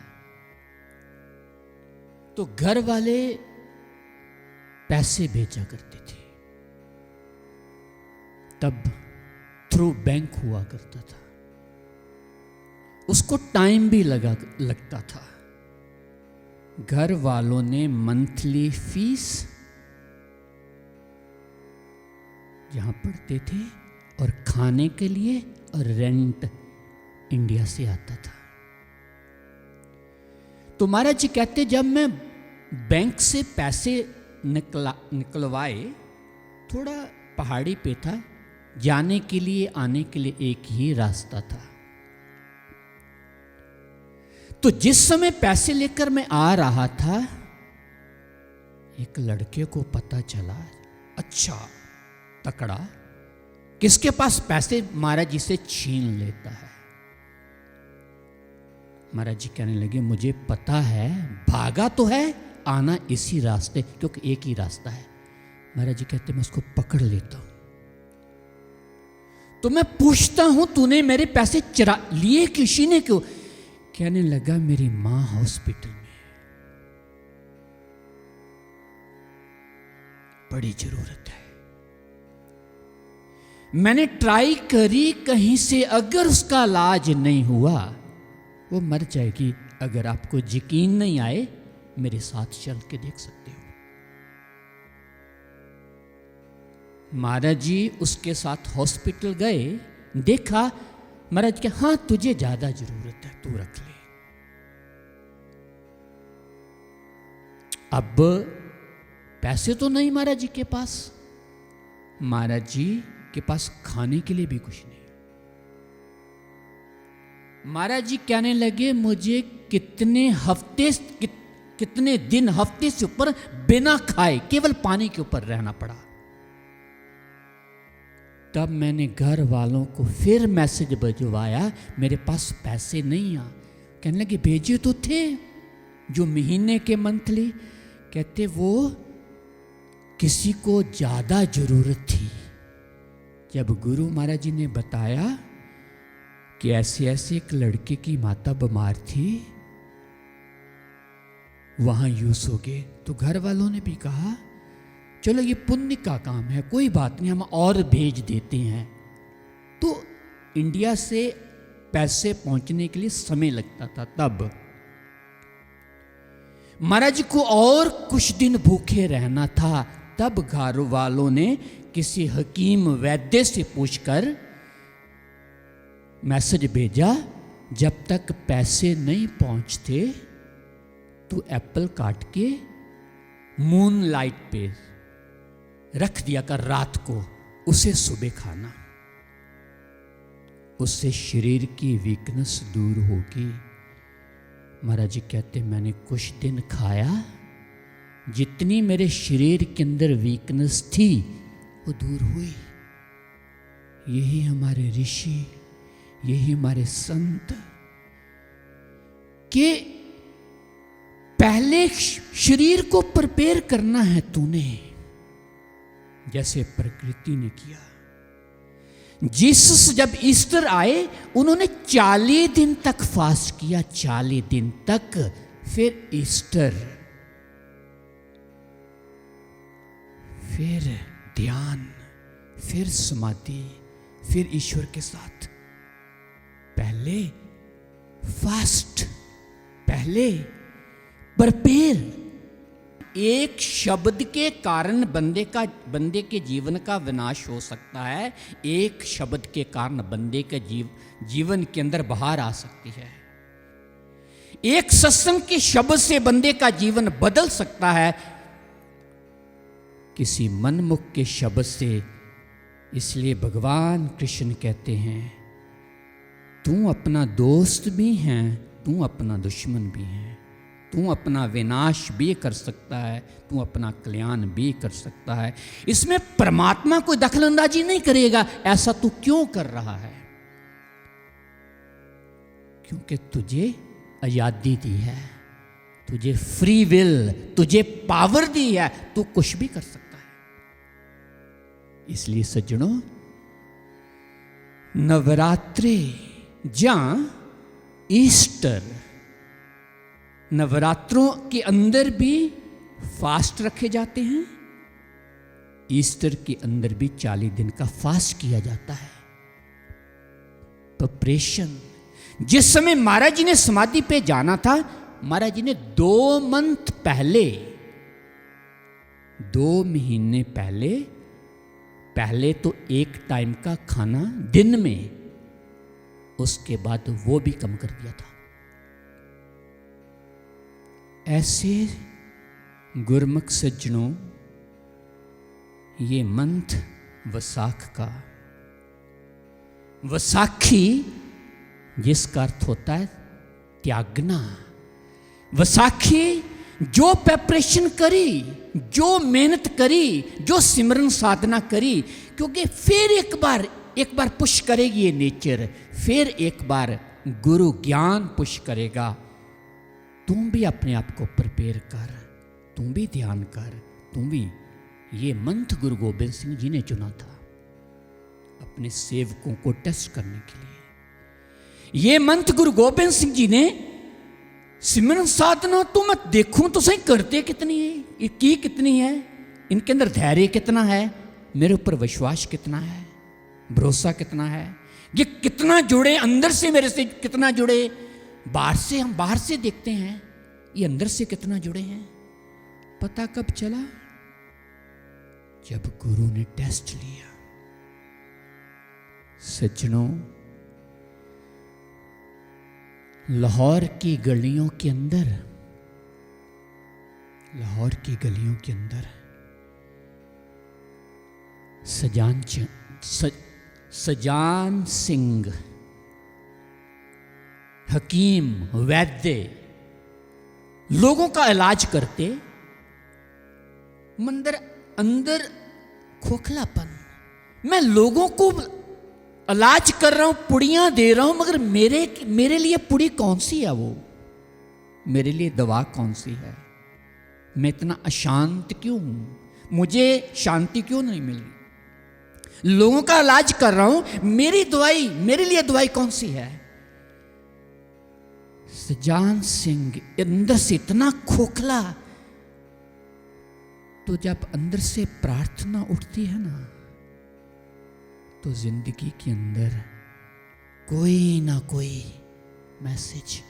तो घर वाले पैसे भेजा करते थे। तब थ्रू बैंक हुआ करता था, उसको टाइम भी लगता था। घर वालों ने मंथली फीस जहां पढ़ते थे और खाने के लिए और रेंट इंडिया से आता था। तो महाराज जी कहते, जब मैं बैंक से पैसे निकलवाए, थोड़ा पहाड़ी पे था, जाने के लिए आने के लिए एक ही रास्ता था। तो जिस समय पैसे लेकर मैं आ रहा था, एक लड़के को पता चला, अच्छा तकड़ा, किसके पास पैसे महाराज जी से छीन लेता है। महाराज जी कहने लगे, मुझे पता है, भागा तो है, आना इसी रास्ते, क्योंकि एक ही रास्ता है। महाराज जी कहते, मैं उसको पकड़ लेता हूं। तो मैं पूछता हूं, तूने मेरे पैसे चुरा लिए, किसी ने क्यों? कहने लगा, मेरी मां हॉस्पिटल में, बड़ी जरूरत है। मैंने ट्राई करी कहीं से, अगर उसका इलाज नहीं हुआ, वो मर जाएगी। अगर आपको यकीन नहीं आए, मेरे साथ चल के देख सकते हो। महाराज जी उसके साथ हॉस्पिटल गए, देखा, महाराज के, हाँ तुझे ज्यादा जरूरत है, तू रख ले। अब पैसे तो नहीं महाराज जी के पास, महाराज जी के पास खाने के लिए भी कुछ नहीं। महाराज जी कहने लगे, मुझे कितने दिन, हफ्ते से ऊपर बिना खाए केवल पानी के ऊपर रहना पड़ा। तब मैंने घर वालों को फिर मैसेज भिजवाया, मेरे पास पैसे नहीं आ। कहने लगे, भेजे तो थे जो महीने के मंथली। कहते, वो किसी को ज्यादा जरूरत थी। जब गुरु महाराज जी ने बताया कि ऐसे ऐसे एक लड़के की माता बीमार थी, वहाँ यूज़ हो गए। तो घर वालों ने भी कहा चलो ये पुण्य का काम है, कोई बात नहीं, हम और भेज देते हैं। तो इंडिया से पैसे पहुंचने के लिए समय लगता था। तब महाराज जी को और कुछ दिन भूखे रहना था। तब घर वालों ने किसी हकीम वैद्य से पूछकर मैसेज भेजा, जब तक पैसे नहीं पहुंचते तो एप्पल काट के मून लाइट पे रख दिया कर रात को, उसे सुबह खाना, उससे शरीर की वीकनेस दूर होगी। महाराज जी कहते मैंने कुछ दिन खाया, जितनी मेरे शरीर के अंदर वीकनेस थी वो दूर हुई। यही हमारे ऋषि, यही हमारे संत के पहले शरीर को प्रिपेयर करना है तूने, जैसे प्रकृति ने किया। जीसस जब ईस्टर आए उन्होंने 40 दिन तक फास्ट किया, 40 दिन तक। फिर ईस्टर, फिर ध्यान, फिर समाधि, फिर ईश्वर के साथ। पहले फास्ट, पहले प्रिपेयर। एक शब्द के कारण बंदे के जीवन का विनाश हो सकता है। एक शब्द के कारण बंदे के जीवन के अंदर बहार आ सकती है। एक सत्संग के शब्द से बंदे का जीवन बदल सकता है, किसी मनमुख के शब्द से। इसलिए भगवान कृष्ण कहते हैं तू अपना दोस्त भी है, तू अपना दुश्मन भी है, तू अपना विनाश भी कर सकता है, तू अपना कल्याण भी कर सकता है। इसमें परमात्मा कोई दखलंदाजी नहीं करेगा। ऐसा तू क्यों कर रहा है? क्योंकि तुझे आजादी दी है, तुझे फ्री विल, तुझे पावर दी है, तू कुछ भी कर सकता है। इसलिए सज्जनों, नवरात्रि जहां ईस्टर, नवरात्रों के अंदर भी फास्ट रखे जाते हैं, ईस्टर के अंदर भी 40 दिन का फास्ट किया जाता है। प्रिपरेशन। जिस समय महाराज जी ने समाधि पे जाना था, महाराज जी ने 2 मंथ पहले, 2 महीने पहले तो एक टाइम का खाना दिन में, उसके बाद वो भी कम कर दिया था। ऐसे गुरमुख सज्जनों, ये मंथ वैसाख का, वैसाखी जिसका अर्थ होता है त्यागना। वैसाखी जो प्रेपरेशन करी, जो मेहनत करी, जो सिमरन साधना करी, क्योंकि फिर एक बार पुश करेगी ये नेचर, फिर एक बार गुरु ज्ञान पुश करेगा। तुम भी अपने आप को प्रिपेयर कर, तुम भी ध्यान कर, तुम भी। ये मंथ गुरु गोबिंद सिंह जी ने चुना था अपने सेवकों को टेस्ट करने के लिए। ये मंथ गुरु गोबिंद सिंह जी ने सिमरन साधना तो मैं देखूं तो सही करते कितनी है, ये की कितनी है, इनके अंदर धैर्य कितना है, मेरे ऊपर विश्वास कितना है, भरोसा कितना है, ये कितना जुड़े अंदर से, मेरे से कितना जुड़े। बाहर से हम बाहर से देखते हैं, ये अंदर से कितना जुड़े हैं। पता कब चला? जब गुरु ने टेस्ट लिया। सज्जनों, लाहौर की गलियों के अंदर, लाहौर की गलियों के अंदर सजान सिंह हकीम वैद्य लोगों का इलाज करते। मंदिर अंदर खोखलापन, मैं लोगों को इलाज कर रहा हूं, पुड़ियां दे रहा हूं, मगर मेरे लिए पुड़ी कौन सी है, वो मेरे लिए दवा कौन सी है? मैं इतना अशांत क्यों हूं? मुझे शांति क्यों नहीं मिल रही? लोगों का इलाज कर रहा हूं, मेरी दवाई, मेरे लिए दवाई कौन सी है? सजान सिंह अंदर से इतना खोखला, तो जब अंदर से प्रार्थना उठती है ना, तो जिंदगी के अंदर कोई ना कोई मैसेज,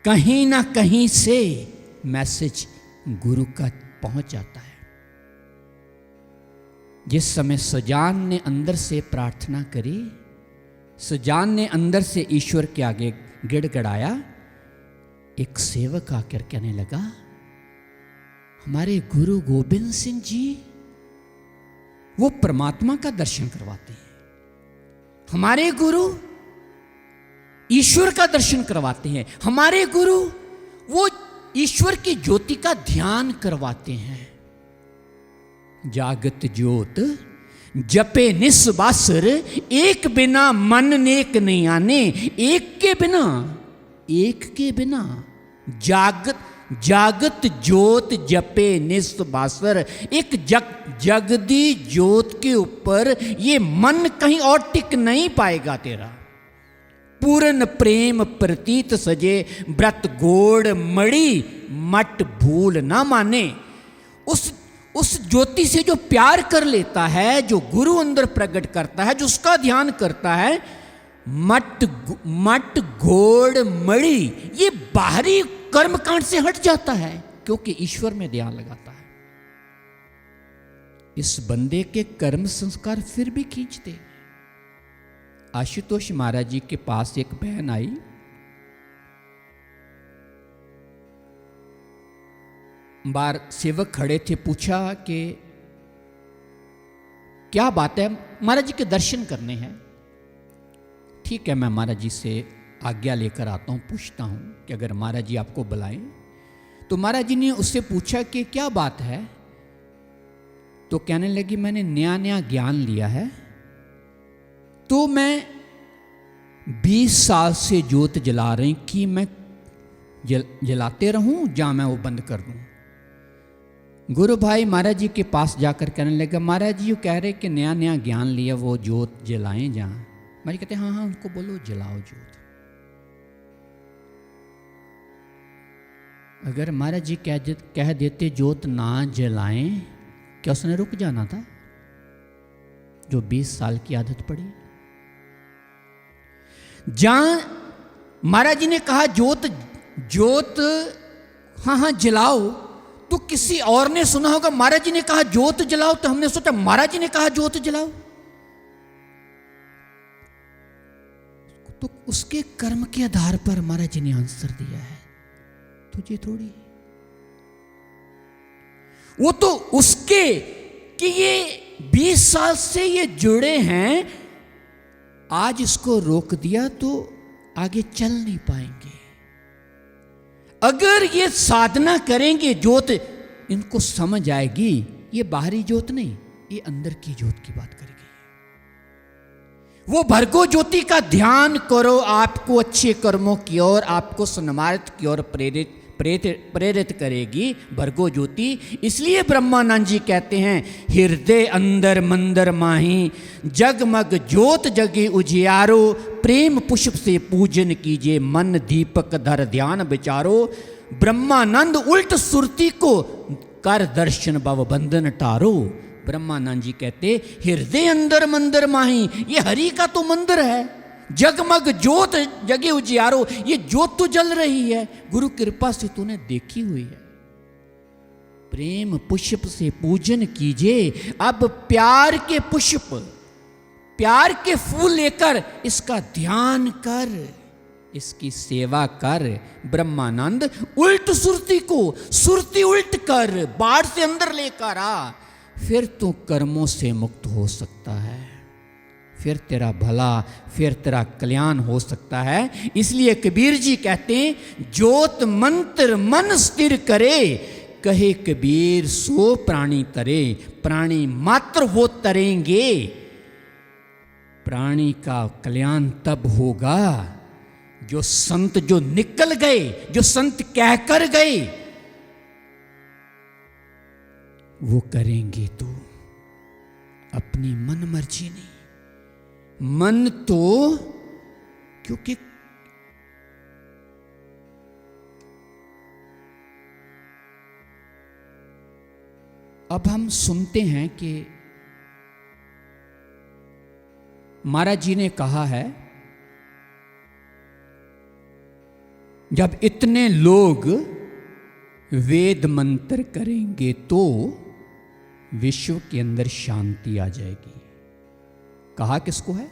कहीं ना कहीं से मैसेज गुरु का पहुंच जाता है। जिस समय सजान ने अंदर से प्रार्थना करी, सजान ने अंदर से ईश्वर के आगे गिड़गिड़ाया, एक सेवक आकर कहने लगा, हमारे गुरु गोबिंद सिंह जी वो परमात्मा का दर्शन करवाते हैं, हमारे गुरु ईश्वर का दर्शन करवाते हैं, हमारे गुरु वो ईश्वर की ज्योति का ध्यान करवाते हैं। जागत ज्योत जपे निस्वासर, एक बिना मन नेक नहीं आने, एक के बिना जागत ज्योत जपे निस्वासर। एक जगदी ज्योत के ऊपर ये मन कहीं और टिक नहीं पाएगा तेरा। पूर्ण प्रेम प्रतीत सजे, व्रत गोड़ मड़ी मट भूल ना माने। उस ज्योति से जो प्यार कर लेता है, जो गुरु अंदर प्रकट करता है, जो उसका ध्यान करता है, मट घोड़ मड़ी, ये बाहरी कर्मकांड से हट जाता है, क्योंकि ईश्वर में ध्यान लगाता है। इस बंदे के कर्म संस्कार फिर भी खींचते। आशुतोष महाराज जी के पास एक बहन आई, बार सेवक खड़े थे, पूछा कि क्या बात है, महाराज जी के दर्शन करने हैं। ठीक है, मैं महाराज जी से आज्ञा लेकर आता हूं, पूछता हूं कि अगर महाराज जी आपको बुलाएं। तो महाराज जी ने उससे पूछा कि क्या बात है। तो कहने लगी, मैंने नया नया ज्ञान लिया है, तो मैं 20 साल से ज्योत जला रही कि मैं जलाते रहूं या मैं वो बंद कर दूं। गुरु भाई महाराज जी के पास जाकर कहने लगा, महाराज जी कह रहे कि नया नया ज्ञान लिया, वो ज्योत जलाएं जहां। महाराज कहते हाँ हाँ, उनको बोलो जलाओ ज्योत। अगर महाराज जी कह देते ज्योत ना जलाएं, क्या उसने रुक जाना था जो 20 साल की आदत पड़ी। जहां महाराज जी ने कहा ज्योत हाँ हाँ जलाओ, तो किसी और ने सुना होगा महाराज जी ने कहा ज्योत जलाओ, तो हमने सोचा महाराज जी ने कहा ज्योत जलाओ। तो उसके कर्म के आधार पर महाराज जी ने आंसर दिया है, तुझे थोड़ी। वो तो उसके कि ये 20 साल से ये जुड़े हैं, आज इसको रोक दिया तो आगे चल नहीं पाएंगे। अगर ये साधना करेंगे, ज्योत इनको समझ आएगी, ये बाहरी ज्योत नहीं, ये अंदर की ज्योत की बात करेगी। वो भर्गो ज्योति का ध्यान करो, आपको अच्छे कर्मों की ओर, आपको सन्मार्ग की ओर प्रेरित करेगी भर्गो ज्योति। इसलिए ब्रह्मानंद जी कहते हैं, हृदय अंदर मंदर माही, जगमग ज्योत जगे उजियारो, प्रेम पुष्प से पूजन कीजिए, मन दीपक धर ध्यान विचारो। ब्रह्मानंद उल्ट सुरती को कर दर्शन भव बंधन टारो। ब्रह्मानंद जी कहते, हृदय अंदर मंदिर माही, ये हरि का तो मंदिर है। जगमग ज्योत जगे उजियारो, ये ज्योत तो जल रही है, गुरु कृपा से तूने देखी हुई है। प्रेम पुष्प से पूजन कीजिए। अब प्यार के पुष्प, प्यार के फूल लेकर इसका ध्यान कर, इसकी सेवा कर। ब्रह्मानंद उल्ट सुरती को, सुरती उल्ट कर, बाढ़ से अंदर लेकर आ, फिर तू कर्मों से मुक्त हो सकता है, फिर तेरा भला, फिर तेरा कल्याण हो सकता है। इसलिए कबीर जी कहते हैं, ज्योत मंत्र मन स्थिर करे, कहे कबीर सो प्राणी तरे। प्राणी मात्र वो तरेंगे, प्राणी का कल्याण तब होगा जो संत जो निकल गए, जो संत कहकर गए, वो करेंगे तो अपनी मन मर्जी नहीं। मन तो क्योंकि अब हम सुनते हैं कि महाराज जी ने कहा है, जब इतने लोग वेद मंत्र करेंगे तो विश्व के अंदर शांति आ जाएगी। कहा किसको है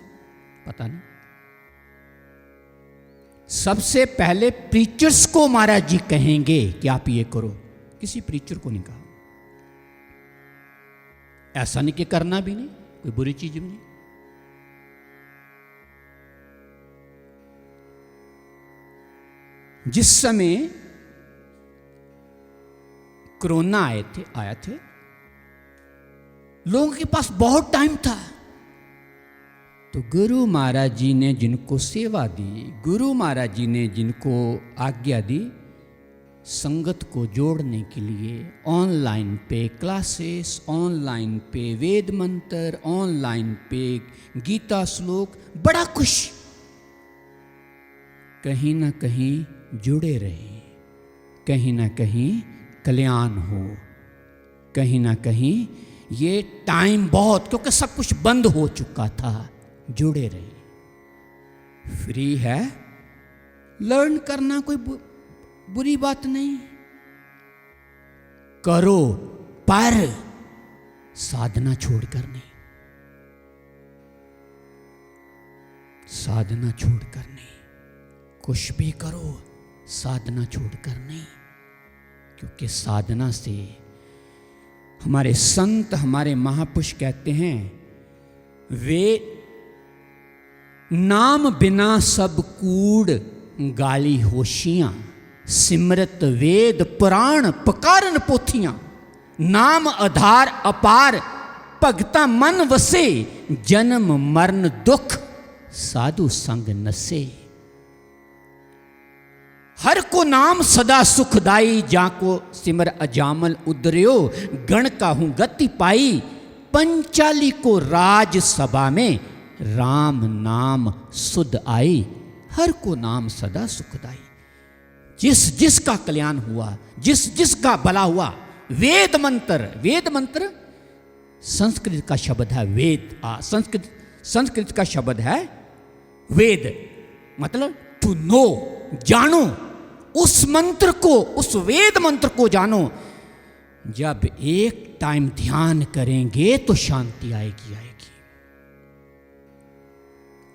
पता नहीं। सबसे पहले प्रीचर्स को महाराज जी कहेंगे कि आप ये करो, किसी प्रीचर को नहीं कहा। ऐसा नहीं कि करना भी नहीं, कोई बुरी चीज भी नहीं। जिस समय कोरोना आया थे, लोगों के पास बहुत टाइम था, तो गुरु महाराज जी ने जिनको सेवा दी, गुरु महाराज जी ने जिनको आज्ञा दी, संगत को जोड़ने के लिए ऑनलाइन पे क्लासेस, ऑनलाइन पे वेद मंत्र, ऑनलाइन पे गीता श्लोक, बड़ा कुछ, कहीं ना कहीं जुड़े रहे, कहीं ना कहीं कल्याण हो, कहीं ना कहीं ये टाइम बहुत, क्योंकि सब कुछ बंद हो चुका था, जुड़े रहे। फ्री है, लर्न करना कोई बुरी बात नहीं, करो, पर साधना छोड़कर नहीं, साधना छोड़कर नहीं। कुछ भी करो, साधना छोड़कर नहीं, क्योंकि साधना से हमारे संत, हमारे महापुरुष कहते हैं, वे नाम बिना सब कूड़ गाली होशियां, सिमरत वेद पुराण पकारन पोथियां, नाम आधार अपार भगता मन वसे, जन्म मरण दुख साधु संग नसे। हर को नाम सदा सुखदाई, जाको सिमर अजामल उदर्यो, गण का हूं गति पाई, पंचाली को राज सभा में राम नाम सुध आई। हर को नाम सदा सुखदाई, जिस जिसका कल्याण हुआ, जिस जिसका भला हुआ। वेद मंत्र संस्कृत का शब्द है वेद, संस्कृत का शब्द है वेद, मतलब टू नो, जानो, उस मंत्र को, उस वेद मंत्र को जानो। जब एक टाइम ध्यान करेंगे तो शांति आएगी।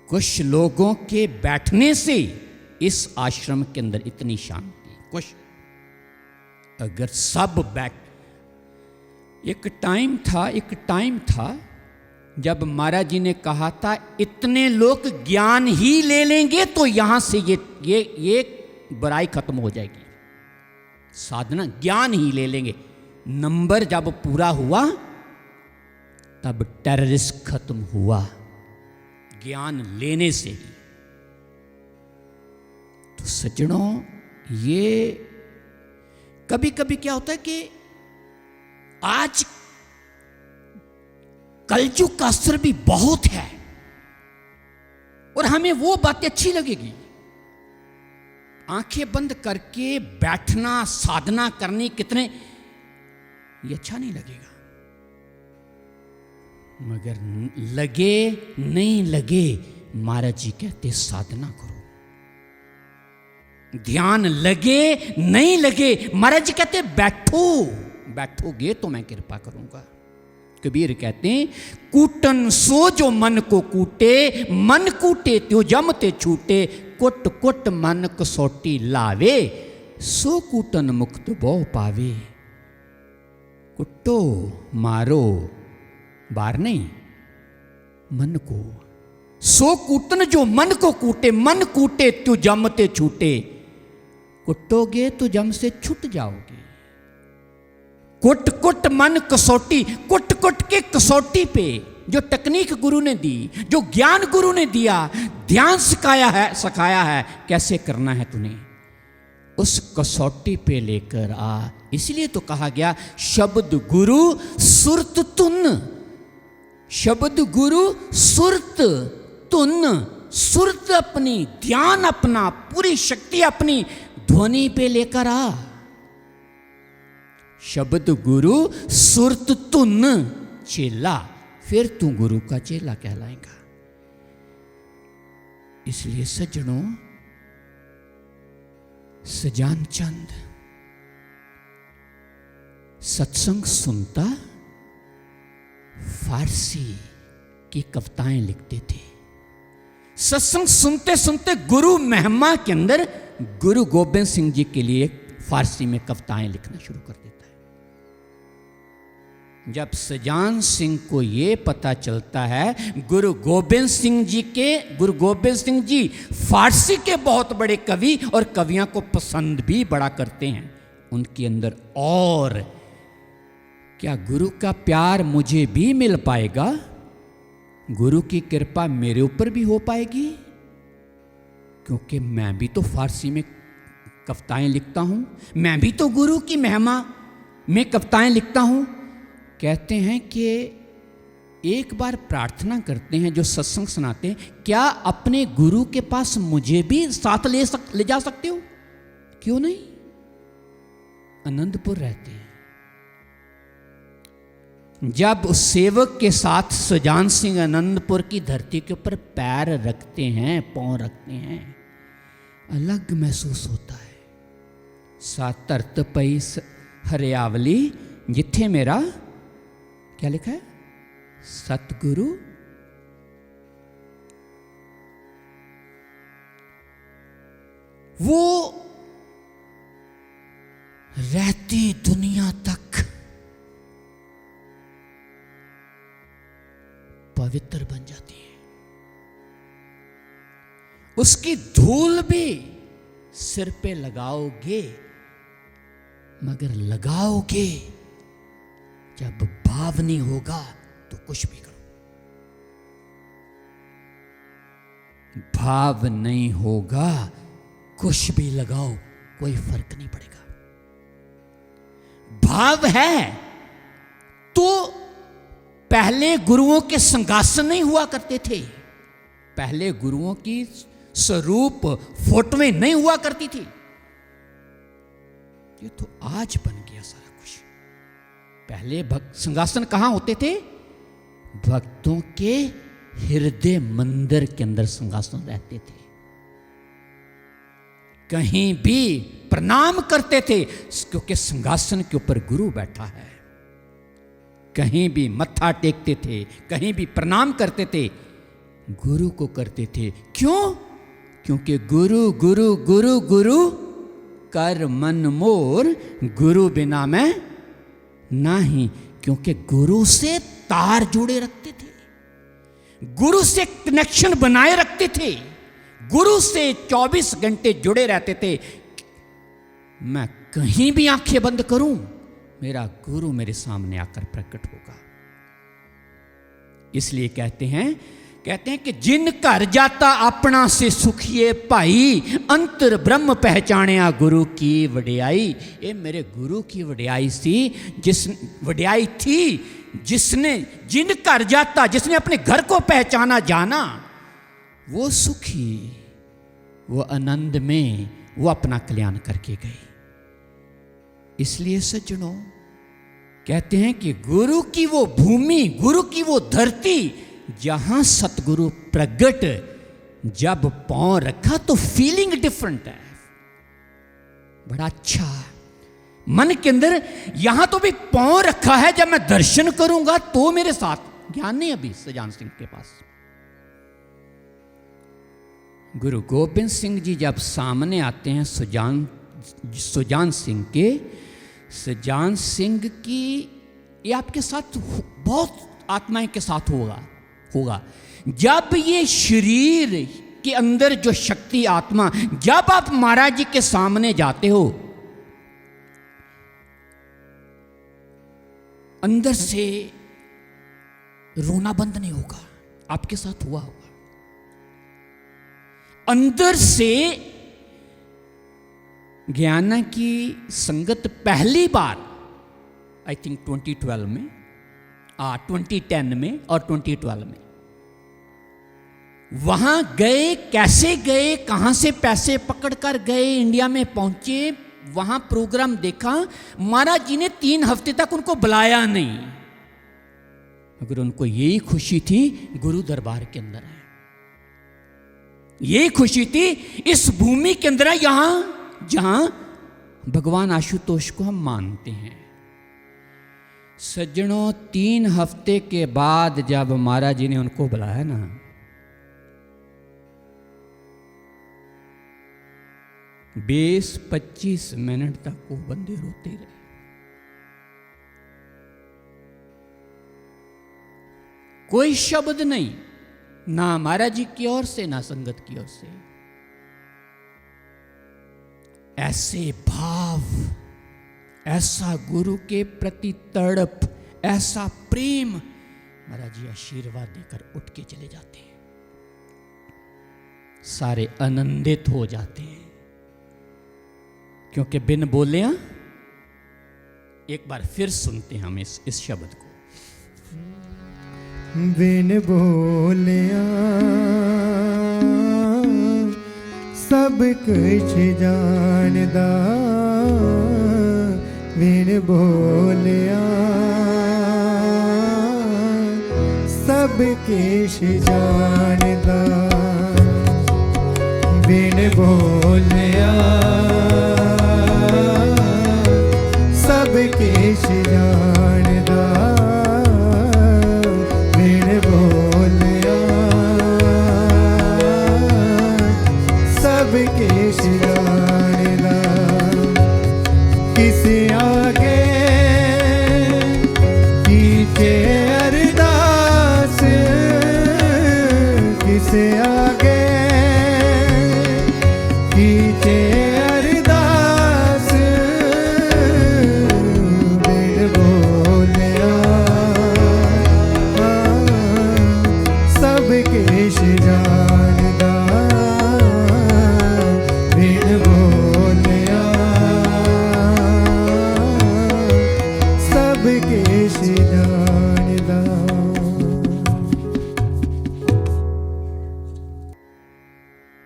कुछ लोगों के बैठने से इस आश्रम के अंदर इतनी शांति, कुछ, अगर सब बैठ, एक टाइम था जब महाराज जी ने कहा था, इतने लोग ज्ञान ही ले लेंगे तो यहां से ये बुराई खत्म हो जाएगी। साधना, ज्ञान ही ले लेंगे। नंबर जब पूरा हुआ तब टेररिस्ट खत्म हुआ, ज्ञान लेने से ही। तो सज्जनों, ये कभी कभी क्या होता है कि आज कलयुग का असर भी बहुत है और हमें वो बातें अच्छी लगेगी। आंखें बंद करके बैठना, साधना करनी, कितने, ये अच्छा नहीं लगेगा। मगर लगे नहीं लगे, महाराज जी कहते साधना करो। ध्यान लगे नहीं लगे, महाराज जी कहते बैठोगे तो मैं कृपा करूंगा। कबीर कहते हैं, कूटन सो जो मन को कूटे, मन कूटे त्यो जम ते छूटे, कुट कुट मन कसौटी लावे, सो कूटन मुक्त बहु पावे। कुटो, मारो, बार नहीं, मन को। सो कूटन जो मन को कूटे, मन कूटे त्यो जम ते छूटे। कुटोगे तो जम से छूट जाओगे। कुट कुट मन कसौटी, कुट कुट के कसौटी पे जो टेक्निक गुरु ने दी, जो ज्ञान गुरु ने दिया, ध्यान सिखाया है कैसे करना है तूने, उस कसौटी पे लेकर आ। इसलिए तो कहा गया, शब्द गुरु सुरत तुन, शब्द गुरु सुरत तुन। सुरत अपनी, ध्यान अपना, पूरी शक्ति अपनी ध्वनि पे लेकर आ। शब्द गुरु सुरत धुन चेला, फिर तू गुरु का चेला कहलाएगा। इसलिए सज्जनों, सजान चंद सत्संग सुनता फारसी की कविताएं लिखते थे। सत्संग सुनते सुनते गुरु महिमा के अंदर गुरु गोबिंद सिंह जी के लिए फारसी में कविताएं लिखना शुरू कर देता है। जब सजान सिंह को ये पता चलता है गुरु गोबिंद सिंह जी फारसी के बहुत बड़े कवि और कवियों को पसंद भी बड़ा करते हैं, उनके अंदर और क्या गुरु का प्यार मुझे भी मिल पाएगा, गुरु की कृपा मेरे ऊपर भी हो पाएगी, क्योंकि मैं भी तो फारसी में कविताएं लिखता हूं, मैं भी तो गुरु की महिमा में कविताएं लिखता हूं। कहते हैं कि एक बार प्रार्थना करते हैं जो सत्संग सुनाते हैं, क्या अपने गुरु के पास मुझे भी साथ ले जा सकते हो? क्यों नहीं? आनंदपुर रहते हैं। जब उस सेवक के साथ सजान सिंह आनंदपुर की धरती के ऊपर पैर रखते हैं, पांव रखते हैं, अलग महसूस होता है। सा धरत पई हरियावली जिथे मेरा, क्या लिखा है, सतगुरु वो रहती दुनिया तक पवित्र बन जाती है। उसकी धूल भी सिर पे लगाओगे, मगर लगाओगे जब भाव नहीं होगा तो कुछ भी करो, भाव नहीं होगा कुछ भी लगाओ कोई फर्क नहीं पड़ेगा। भाव है तो पहले गुरुओं के संगासन नहीं हुआ करते थे, पहले गुरुओं की स्वरूप फोटोएं नहीं हुआ करती थी, ये तो आज बन गया सारा कुछ। पहले भक्त संगासन कहां होते थे? भक्तों के हृदय मंदिर के अंदर संगासन रहते थे, कहीं भी प्रणाम करते थे क्योंकि संगासन के ऊपर गुरु बैठा है। कहीं भी मत्था टेकते थे, कहीं भी प्रणाम करते थे, गुरु को करते थे। क्यों? क्योंकि गुरु गुरु गुरु गुरु कर मन मोर, गुरु बिना मैं नहीं। क्योंकि गुरु से तार जोड़े रखते थे, गुरु से कनेक्शन बनाए रखते थे, गुरु से 24 घंटे जुड़े रहते थे। मैं कहीं भी आंखें बंद करूं, मेरा गुरु मेरे सामने आकर प्रकट होगा। इसलिए कहते हैं कि जिन घर जाता अपना से सुखिए भाई, अंतर ब्रह्म पहचानिया गुरु की वडियाई। ये मेरे गुरु की वडियाई सी, वडियाई थी जिसने जिन घर जाता, जिसने अपने घर को पहचाना जाना, वो सुखी, वो आनंद में वो अपना कल्याण करके गए। इसलिए सज्जनों कहते हैं कि गुरु की वो भूमि, गुरु की वो धरती जहां सतगुरु प्रगट, जब पांव रखा तो फीलिंग डिफरेंट है, बड़ा अच्छा मन के अंदर। यहां तो भी पांव रखा है, जब मैं दर्शन करूंगा तो मेरे साथ ज्ञान नहीं अभी सजान सिंह के पास। गुरु गोबिंद सिंह जी जब सामने आते हैं सुजान सिंह के, सुजान सिंह की, ये आपके साथ बहुत आत्माएं के साथ होगा। जब ये शरीर के अंदर जो शक्ति आत्मा, जब आप महाराज जी के सामने जाते हो, अंदर से रोना बंद नहीं होगा, आपके साथ हुआ होगा। अंदर से ज्ञाना की संगत पहली बार आई थिंक 2012 में, 2010 में और 2012 में वहां गए। कैसे गए, कहां से पैसे पकड़कर गए, इंडिया में पहुंचे, वहां प्रोग्राम देखा, महाराज जी ने 3 हफ्ते तक उनको बुलाया नहीं, मगर उनको यही खुशी थी गुरु दरबार के अंदर है, यही खुशी थी इस भूमि के अंदर है, यहां जहां भगवान आशुतोष को हम मानते हैं। सज्जनों, 3 हफ्ते के बाद जब महाराज जी ने उनको बुलाया ना, 20-25 मिनट तक वो बंदे रोते रहे। कोई शब्द नहीं, ना महाराज जी की ओर से ना संगत की ओर से। ऐसे भाव, ऐसा गुरु के प्रति तड़प, ऐसा प्रेम, महाराज जी आशीर्वाद देकर उठ के चले जाते हैं, सारे आनंदित हो जाते हैं। क्योंकि बिन बोले, एक बार फिर सुनते हैं हम इस शब्द को। बिन बोलिया सब कुछ जानदा, बिन बोलिया सब कुछ जानदा, बिन बोलिया सब कुछ जानदा, बिन बोलिया सब कुछ जानदा। किसे आगे कीजे अरदास, किसे आगे कीजे अरदास, बिन बोलिया सब कुछ जानदा, बिन बोलिया सब कुछ जानदा।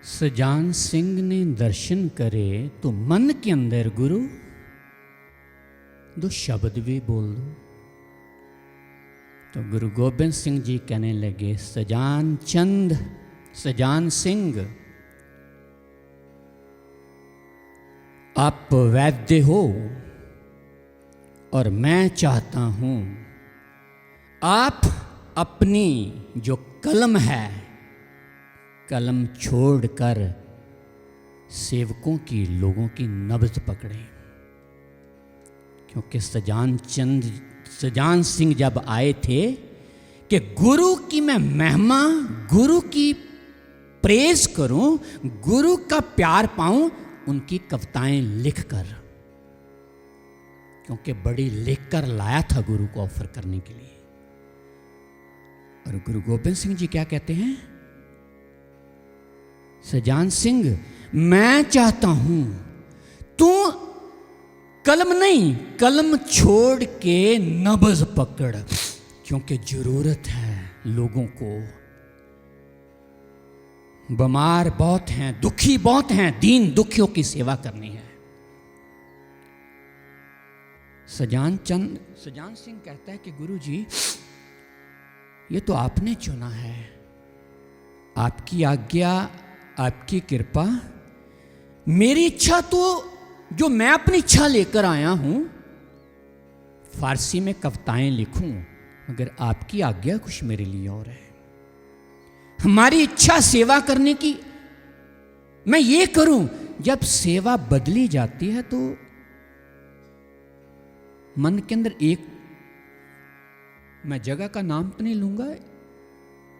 सजान सिंह ने दर्शन करे तो मन के अंदर गुरु 2 शब्द भी बोल दो। तो गुरु गोबिंद सिंह जी कहने लगे, सजान चंद, सजान सिंह, आप वैद्य हो और मैं चाहता हूं आप अपनी जो कलम है, कलम छोड़कर सेवकों की, लोगों की नब्ज पकड़ें। क्योंकि सजान सिंह जब आए थे कि गुरु की मैं महिमा, गुरु की प्रेज करूं, गुरु का प्यार पाऊं, उनकी कविताएं लिखकर, क्योंकि बड़ी लिखकर लाया था गुरु को ऑफर करने के लिए। और गुरु गोबिंद सिंह जी क्या कहते हैं, सजान सिंह, मैं चाहता हूं तू कलम नहीं, कलम छोड़ के नब्ज पकड़, क्योंकि जरूरत है लोगों को। बीमार बहुत हैं, दुखी बहुत हैं, दीन दुखियों की सेवा करनी है। सजान सिंह कहता है कि गुरु जी, ये तो आपने चुना है, आपकी आज्ञा, आपकी कृपा। मेरी इच्छा तो, जो मैं अपनी इच्छा लेकर आया हूं, फारसी में कविताएं लिखूं, मगर आपकी आज्ञा कुछ मेरे लिए और है। हमारी इच्छा सेवा करने की, मैं ये करूं। जब सेवा बदली जाती है तो मन के अंदर एक, मैं जगह का नाम तो नहीं लूंगा,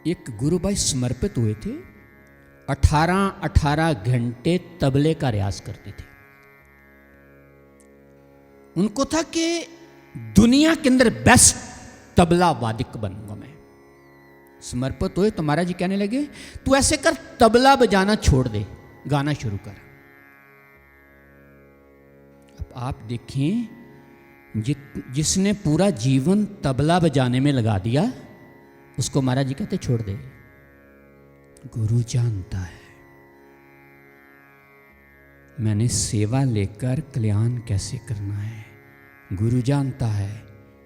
एक गुरु भाई समर्पित हुए थे, 18 घंटे तबले का रियाज करते थे। उनको था कि दुनिया के अंदर बेस्ट तबला वादक बनूंगा मैं। समर्पित हुए तो महाराज जी कहने लगे, तू ऐसे कर, तबला बजाना छोड़ दे, गाना शुरू कर। अब आप देखें, जिसने पूरा जीवन तबला बजाने में लगा दिया, उसको महाराज जी कहते छोड़ दे। गुरु जानता है, मैंने सेवा लेकर कल्याण कैसे करना है। गुरु जानता है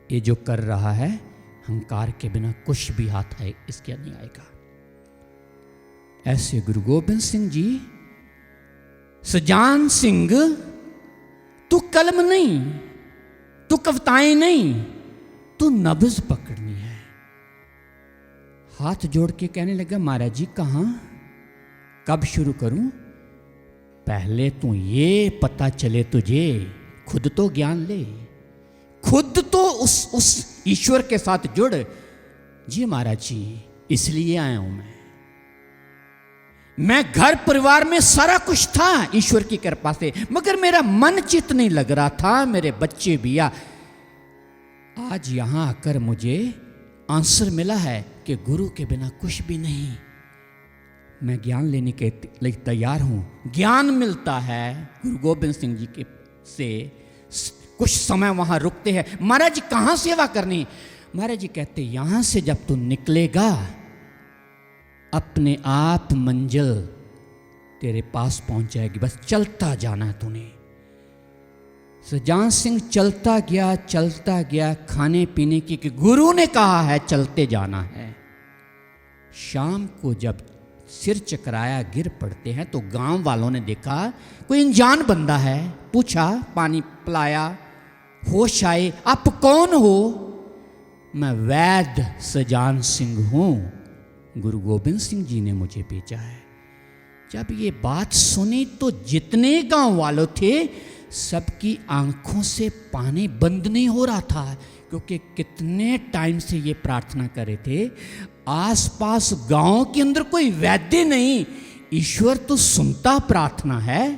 ये जो कर रहा है अहंकार के बिना कुछ भी हाथ है इसके नहीं आएगा। ऐसे गुरु गोबिंद सिंह जी, सजान सिंह, तू कलम नहीं, तू कविताएं नहीं, तू नब्ज पकड़नी है। हाथ जोड़ के कहने लगा, महाराज जी कहाँ, कब शुरू करूं? पहले तू ये पता चले तुझे, खुद तो ज्ञान ले, खुद तो उस ईश्वर के साथ जुड़। जी महाराज जी इसलिए आया हूं मैं घर परिवार में सारा कुछ था ईश्वर की कृपा से, मगर मेरा मन चित नहीं लग रहा था, मेरे बच्चे भी आज यहां आकर मुझे आंसर मिला है कि गुरु के बिना कुछ भी नहीं। मैं ज्ञान लेने के लिए तैयार हूं। ज्ञान मिलता है गुरु गोबिंद सिंह जी के से। कुछ समय वहां रुकते हैं। महाराज जी कहां सेवा करनी? महाराज जी कहते यहां से जब तू निकलेगा अपने आप मंजिल तेरे पास पहुंच जाएगी, बस चलता जाना है तूने। सजान सिंह चलता गया खाने पीने की, कि गुरु ने कहा है चलते जाना है। शाम को जब सिर चकराया गिर पड़ते हैं तो गांव वालों ने देखा कोई अनजान बंदा है, पूछा, पानी पिलाया, होश आए, आप कौन हो? मैं वैद्य सजान सिंह हूं, गुरु गोबिंद सिंह जी ने मुझे भेजा है। जब ये बात सुनी तो जितने गांव वालों थे सबकी आंखों से पानी बंद नहीं हो रहा था, क्योंकि कितने टाइम से ये प्रार्थना कर रहे थे। आसपास गांव के अंदर कोई वैद्य नहीं, ईश्वर तो सुनता प्रार्थना है,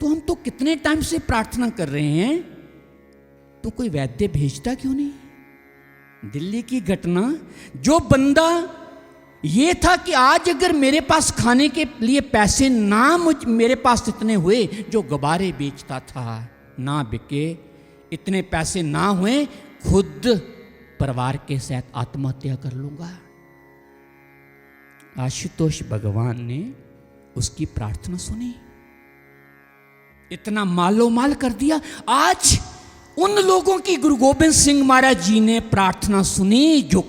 तो हम तो कितने टाइम से प्रार्थना कर रहे हैं, तो कोई वैद्य भेजता क्यों नहीं? दिल्ली की घटना, जो बंदा ये था कि आज अगर मेरे पास खाने के लिए पैसे ना मेरे पास इतने हुए, जो गुब्बारे बेचता था ना बिके, इतने पैसे ना हुए, खुद परिवार के साथ आत्महत्या कर लूंगा। आशुतोष भगवान ने उसकी प्रार्थना सुनी, इतना मालो माल कर दिया। आज उन लोगों की गुरु गोबिंद सिंह महाराज जी ने प्रार्थना सुनी जो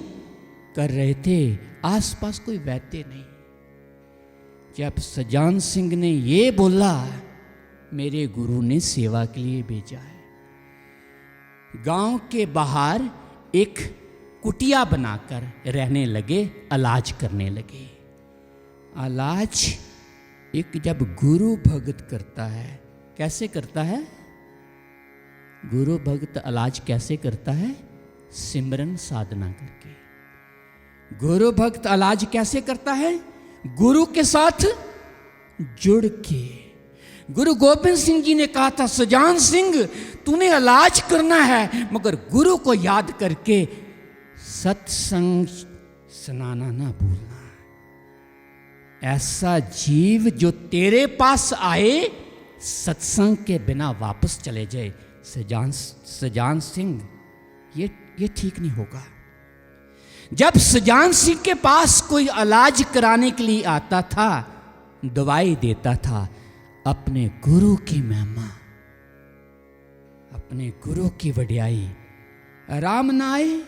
कर रहे थे, आसपास कोई वैद्य नहीं। जब सजान सिंह ने ये बोला मेरे गुरु ने सेवा के लिए भेजा है, गांव के बाहर एक कुटिया बनाकर रहने लगे, इलाज करने लगे। इलाज एक जब गुरु भगत करता है, कैसे करता है? गुरु भगत इलाज कैसे करता है? सिमरन साधना करके। गुरु भक्त इलाज कैसे करता है? गुरु के साथ जुड़ के। गुरु गोबिंद सिंह जी ने कहा था, सजान सिंह तूने इलाज करना है, मगर गुरु को याद करके सत्संग सुनाना ना भूलना। ऐसा जीव जो तेरे पास आए सत्संग के बिना वापस चले जाए, सजान सिंह ये ठीक नहीं होगा। जब सजान सिंह के पास कोई इलाज कराने के लिए आता था, दवाई देता था, अपने गुरु की महिमा, अपने गुरु की वडियाई। राम नाय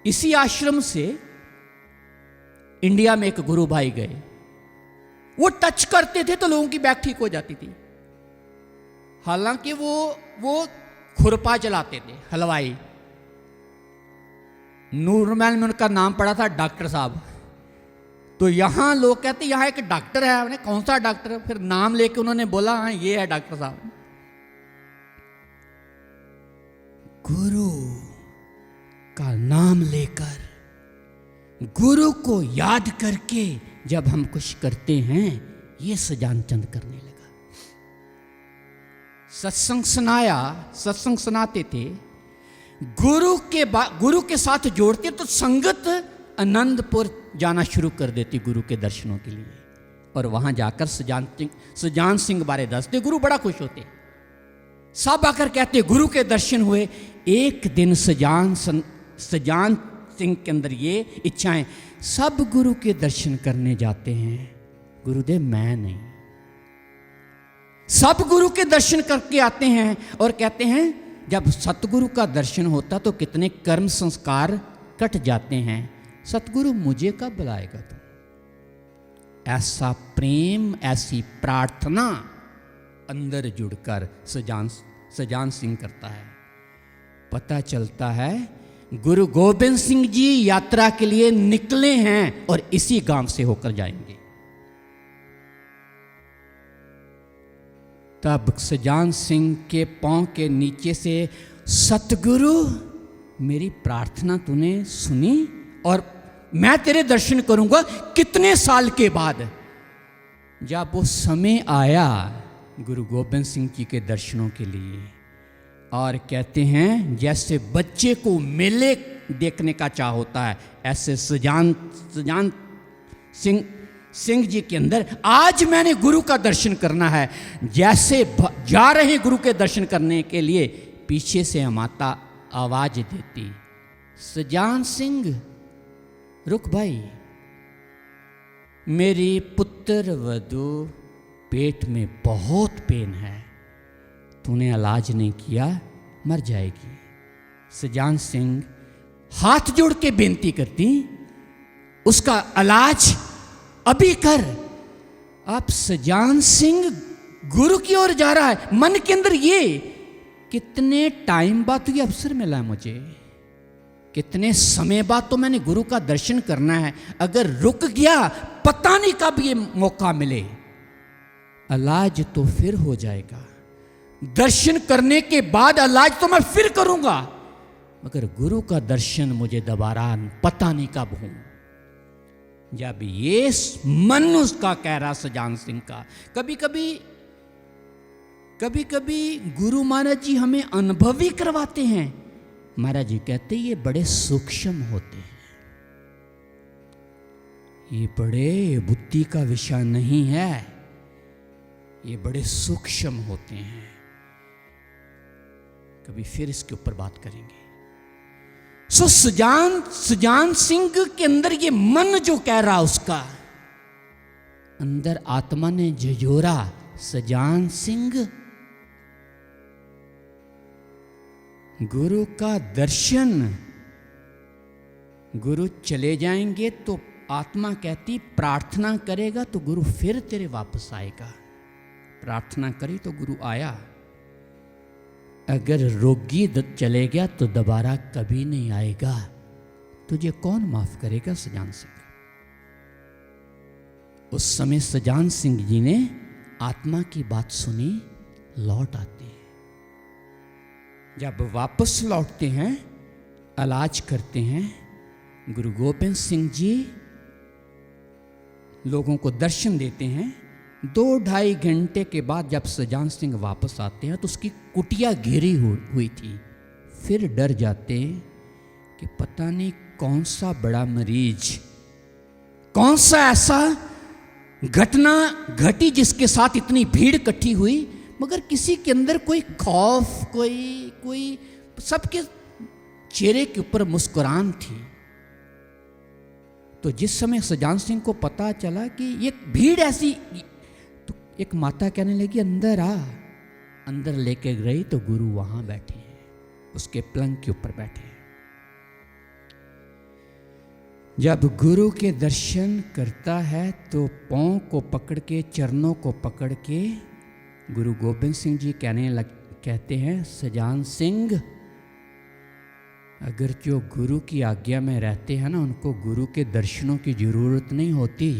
इसी आश्रम से इंडिया में एक गुरु भाई गए, वो टच करते थे तो लोगों की बैक ठीक हो जाती थी। हालांकि वो खुरपा चलाते थे, हलवाई। नूरमहल में उनका नाम पड़ा था डॉक्टर साहब। तो यहाँ लोग कहते यहाँ एक डॉक्टर है। उन्हें कौन सा डॉक्टर? फिर नाम लेके उन्होंने बोला हाँ ये है डॉक्टर साहब। गुरु का नाम लेकर, गुरु को याद करके जब हम कुछ करते हैं, ये सजान चंद करने लगा। सत्संग सुनाते थे, गुरु के साथ जोड़ते तो संगत आनंदपुर जाना शुरू कर देती गुरु के दर्शनों के लिए, और वहां जाकर सजान सिंह बारे दसते। गुरु बड़ा खुश होते, सब आकर कहते गुरु के दर्शन हुए। एक दिन सजान सिंह के अंदर ये इच्छाएं, सब गुरु के दर्शन करने जाते हैं, गुरुदेव मैं नहीं, सब गुरु के दर्शन करके आते हैं और कहते हैं जब सतगुरु का दर्शन होता तो कितने कर्म संस्कार कट जाते हैं। सतगुरु मुझे कब बुलाएगा तुम? ऐसा प्रेम, ऐसी प्रार्थना अंदर जुड़कर सजान सिंह करता है। पता चलता है गुरु गोबिंद सिंह जी यात्रा के लिए निकले हैं और इसी गांव से होकर जाएंगे। तब सजान सिंह के पांव के नीचे से सतगुरु मेरी प्रार्थना तूने सुनी और मैं तेरे दर्शन करूंगा कितने साल के बाद। जब वो समय आया गुरु गोबिंद सिंह जी के दर्शनों के लिए, और कहते हैं जैसे बच्चे को मेले देखने का चाह होता है, ऐसे सजान सिंह जी के अंदर आज मैंने गुरु का दर्शन करना है। जैसे जा रहे हैं गुरु के दर्शन करने के लिए, पीछे से माता आवाज देती, सजान सिंह रुक भाई, मेरी पुत्र वधू पेट में बहुत पेन है, तूने इलाज नहीं किया मर जाएगी। सजान सिंह हाथ जोड़ के बेनती करती, उसका इलाज अभी कर। अब सजान सिंह गुरु की ओर जा रहा है, मन के अंदर ये कितने टाइम बाद तो ये अवसर मिला है मुझे, कितने समय बाद तो मैंने गुरु का दर्शन करना है, अगर रुक गया पता नहीं कब ये मौका मिले, इलाज तो फिर हो जाएगा। दर्शन करने के बाद इलाज तो मैं फिर करूंगा, मगर गुरु का दर्शन मुझे दोबारा पता नहीं कब हूं। जब ये मन उसका कह रहा सजान सिंह का, कभी कभी गुरु महाराज जी हमें अनुभव भी करवाते हैं। महाराज जी कहते ये बड़े सूक्ष्म होते हैं, ये बड़े बुद्धि का विषय नहीं है, ये बड़े सूक्ष्म होते हैं। कभी फिर इसके ऊपर बात करेंगे। सो सजान सिंह के अंदर ये मन जो कह रहा उसका, अंदर आत्मा ने झिझोरा, सजान सिंह गुरु का दर्शन, गुरु चले जाएंगे तो आत्मा कहती प्रार्थना करेगा तो गुरु फिर तेरे वापस आएगा। प्रार्थना करी तो गुरु आया, अगर रोगी चले गया तो दोबारा कभी नहीं आएगा। तुझे कौन माफ करेगा सजान सिंह? उस समय सजान सिंह जी ने आत्मा की बात सुनी, लौट आते हैं। जब वापस लौटते हैं, इलाज करते हैं, गुरु गोबिंद सिंह जी लोगों को दर्शन देते हैं। 2-2.5 घंटे के बाद जब सजान सिंह वापस आते हैं तो उसकी कुटिया घिरी हुई थी। फिर डर जाते हैं कि पता नहीं कौन सा बड़ा मरीज, कौन सा ऐसा घटना घटी जिसके साथ इतनी भीड़ इकट्ठी हुई, मगर किसी के अंदर कोई खौफ, कोई सबके चेहरे के ऊपर मुस्कुरान थी। तो जिस समय सजान सिंह को पता चला कि ये भीड़ ऐसी, तो एक माता कहने लगी अंदर आ। अंदर लेके गई तो गुरु वहां बैठे हैं, उसके पलंग के ऊपर बैठे हैं। जब गुरु के दर्शन करता है तो पांव को पकड़ के, चरणों को पकड़ के गुरु गोबिंद सिंह जी कहते हैं सजान सिंह, अगर जो गुरु की आज्ञा में रहते हैं ना, उनको गुरु के दर्शनों की जरूरत नहीं होती,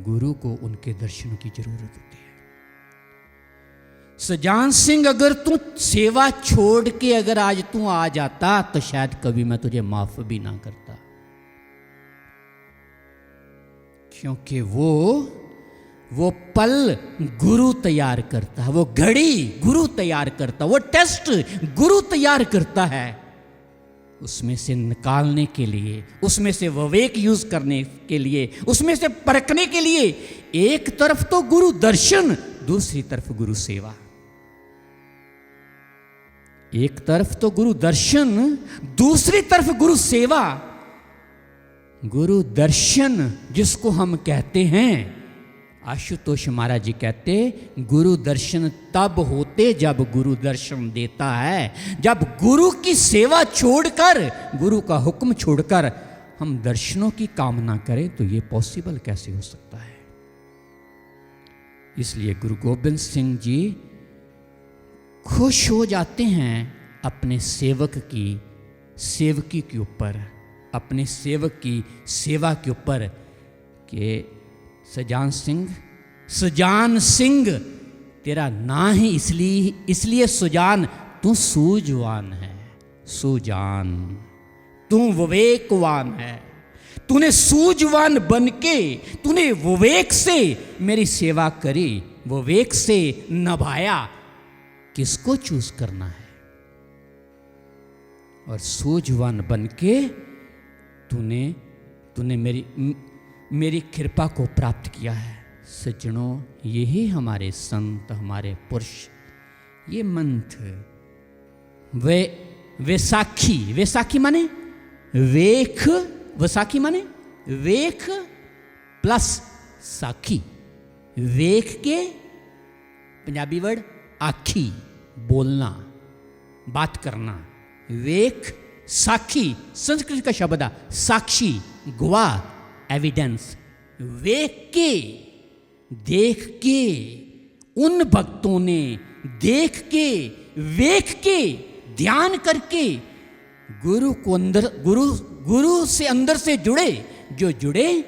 गुरु को उनके दर्शनों की जरूरत होती है। सजान सिंह अगर तू सेवा छोड़ के अगर आज तू आ जाता तो शायद कभी मैं तुझे माफ भी ना करता, क्योंकि वो पल गुरु तैयार करता है, वो घड़ी गुरु तैयार करता है, वो टेस्ट गुरु तैयार करता है। उसमें से निकालने के लिए, उसमें से विवेक यूज करने के लिए, उसमें से परखने के लिए, एक तरफ तो गुरु दर्शन, दूसरी तरफ गुरु सेवा। एक तरफ तो गुरु दर्शन, दूसरी तरफ गुरु सेवा। गुरु दर्शन जिसको हम कहते हैं, आशुतोष महाराज जी कहते, गुरु दर्शन तब होते जब गुरु दर्शन देता है। जब गुरु की सेवा छोड़कर, गुरु का हुक्म छोड़कर हम दर्शनों की कामना करें तो ये पॉसिबल कैसे हो सकता है। इसलिए गुरु गोबिंद सिंह जी खुश हो जाते हैं अपने सेवक की सेवकी के ऊपर, अपने सेवक की सेवा के ऊपर कि सुजान सिंह तेरा ना ही इसलिए सुजान, तू सूझवान है, सुजान तू विवेकवान है। तूने सूझवान बनके तूने विवेक से मेरी सेवा करी, विवेक से नभाया। किसको चूज करना है? और सूझवान बनके तूने मेरी कृपा को प्राप्त किया है। सज्जनों, यही हमारे संत, हमारे पुरुष, ये मंत्र वैसाखी माने वेख, वैसाखी माने वेख प्लस साखी। वेख के पंजाबी वर्ड आखी, बोलना, बात करना। वेख साखी संस्कृत का शब्द है, साक्षी, गवाह, एविडेंस। वेख के, देख के, उन भक्तों ने देख के, वेख के, ध्यान करके गुरु से अंदर से जुड़े। जो जुड़े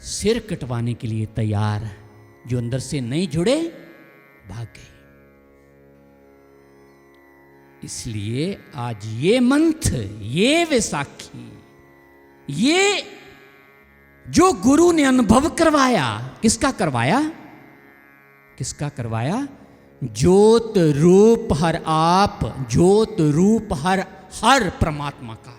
सिर कटवाने के लिए तैयार, जो अंदर से नहीं जुड़े भाग गए। इसलिए आज ये मंत्र, ये वैसाखी, ये जो गुरु ने अनुभव करवाया, किसका करवाया? किसका करवाया? ज्योत रूप हर आप, ज्योत रूप हर परमात्मा का।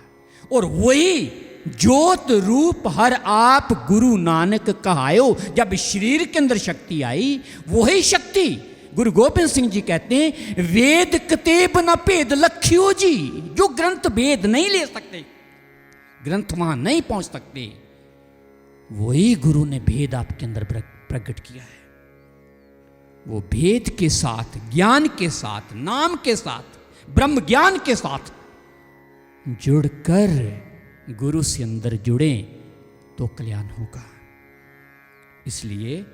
और वही ज्योत रूप हर आप गुरु नानक कहायो। जब शरीर के अंदर शक्ति आई, वही शक्ति गुरु गोबिंद सिंह जी कहते हैं, वेद कतेब न भेद लखियो जी। जो ग्रंथ भेद नहीं ले सकते, ग्रंथ वहां नहीं पहुंच सकते, वही गुरु ने भेद आपके अंदर प्रकट किया है। वो भेद के साथ, ज्ञान के साथ, नाम के साथ, ब्रह्म ज्ञान के साथ जुड़कर गुरु से अंदर जुड़े तो कल्याण होगा। इसलिए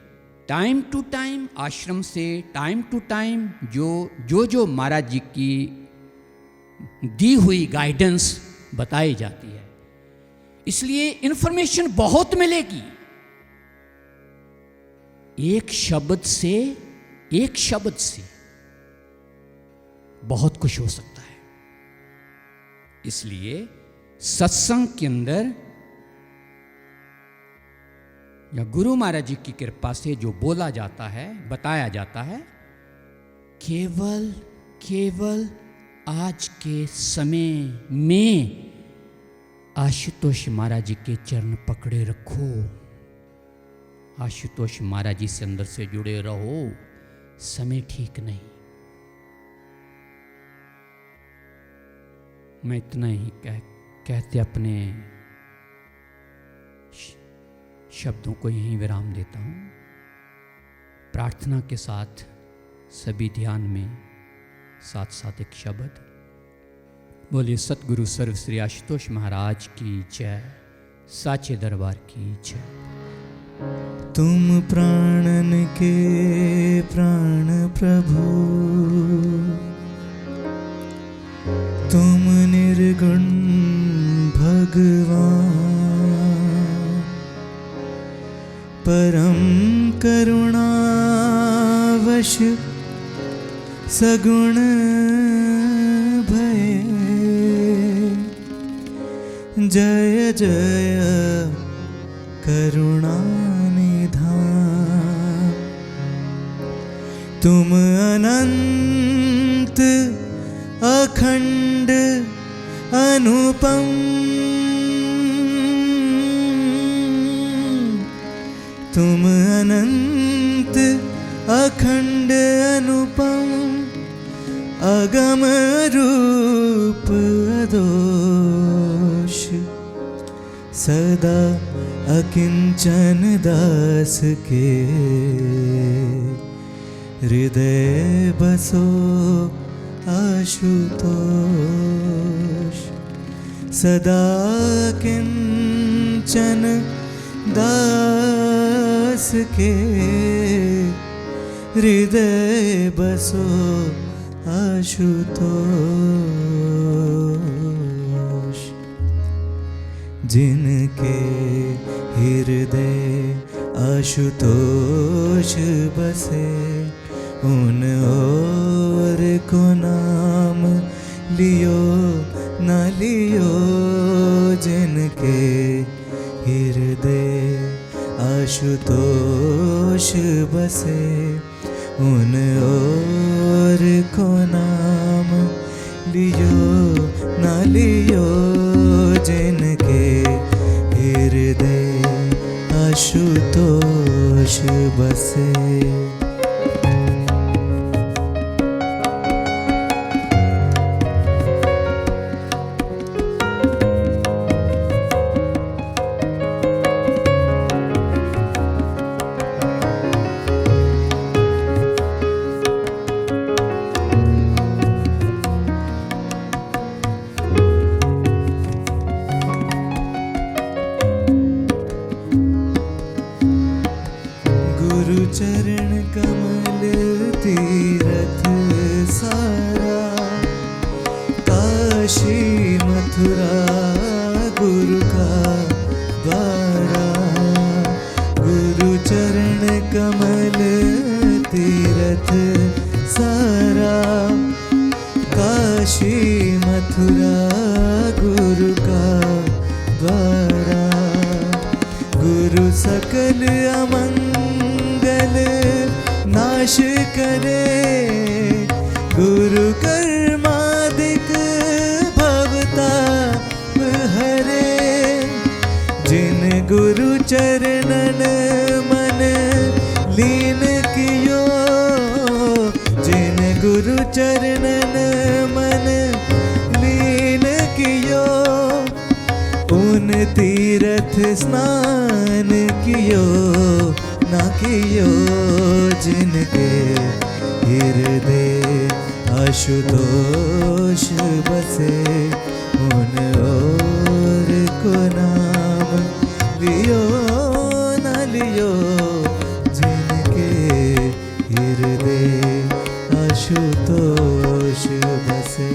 टाइम टू टाइम, आश्रम से टाइम टू टाइम जो महाराज जी की दी हुई गाइडेंस बताई जाती है। इसलिए इंफॉर्मेशन बहुत मिलेगी। एक शब्द से बहुत कुछ हो सकता है। इसलिए सत्संग के अंदर या गुरु महाराज जी की कृपा से जो बोला जाता है, बताया जाता है, केवल आज के समय में आशुतोष महाराज जी के चरण पकड़े रखो, आशुतोष महाराज जी से अंदर से जुड़े रहो। समय ठीक नहीं। मैं इतना ही कहते अपने शब्दों को यहीं विराम देता हूँ। प्रार्थना के साथ सभी ध्यान में साथ साथ एक शब्द। बोलिए सतगुरु सर्व श्री आशुतोष महाराज की जय, साचे दरबार की जय। तुम प्राणन के प्राण प्रभु, तुम निर्गुण भगवान, परम करुणावश सगुण भय। जय जय करुणा निधान, तुम अनंत अखंड अनुपम, तुम अनंत अखंड अनुपम, अगम रूप अदोष, सदा अकिंचन दास के हृदय बसो आशुतोष। सदा किंचन दास के हृदय बसो आशुतोष। जिनके हृदय आशुतोष बसे उन और को नाम लियो न लियो। जिनके हृदय आशुतोष बसे उन और को नाम लियो न लियो। जिनके हृदय आशुतोष बसे। चरण कमल तीरथ सारा काशी मथुरा गुरु का द्वारा। गुरु चरण कमल तीरथ सारा काशी मथुरा गुरु का द्वारा। गुरु सकल अमंगल नाश करे गुरु कर्मादिक भवताप हरे। जिन गुरु चरणन मन लीन कियो जिन गुरु चरणन मन लीन कियो उन तीर्थ स्नान कियो ना कियो। जिनके हृदय आशुतोष बसे उन और को नाम लियो न लियो। जिनके हृदय आशुतोष बसे।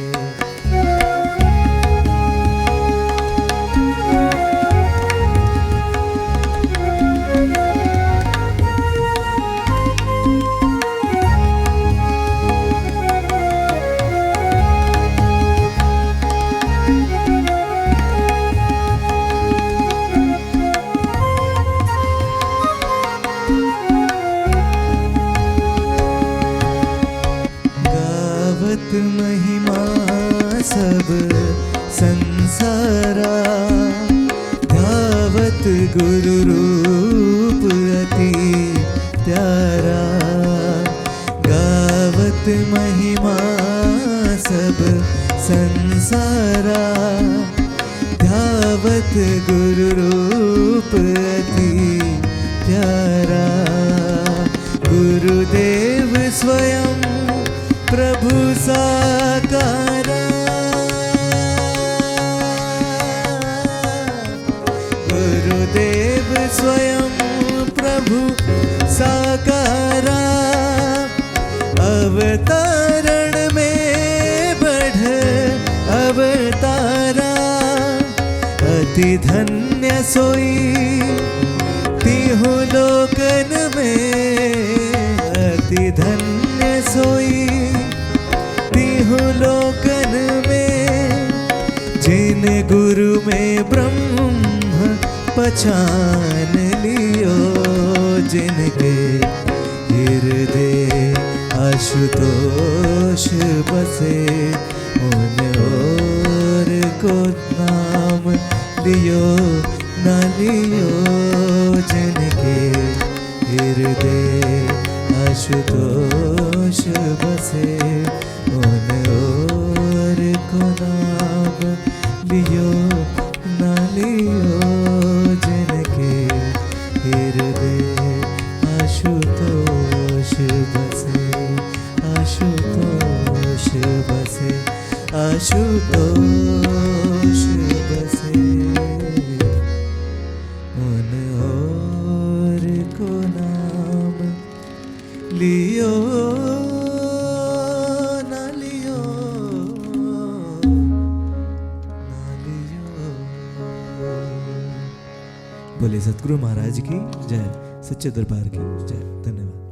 महिमा सब संसारा ध्यावत गुरु रूप अति प्यारा। गावत महिमा सब संसारा ध्यावत गुरु रूप अति प्यारा। गुरुदेव स्वयं प्रभु साकारा। गुरुदेव स्वयं प्रभु साकारा। अवतारण में बढ़ अवतारा। अति धन्य सोई तिहु लोकन में। अति धन्य सोई लोकन में। जिन गुरु में ब्रह्म पहचान लियो। जिनके हृदय आशुतोष बसे उन और को नाम लियो न लियो। जिनके हृदय आशुतोष बसे उन और को नाम लियो न लियो। जिनके आशुतोष बसे, आशुतोष बसे, उन और को नाम लियो ना लियो ना लियो। बोले सतगुरु महाराज की जय, सच्चे दरबार की जय। धन्यवाद।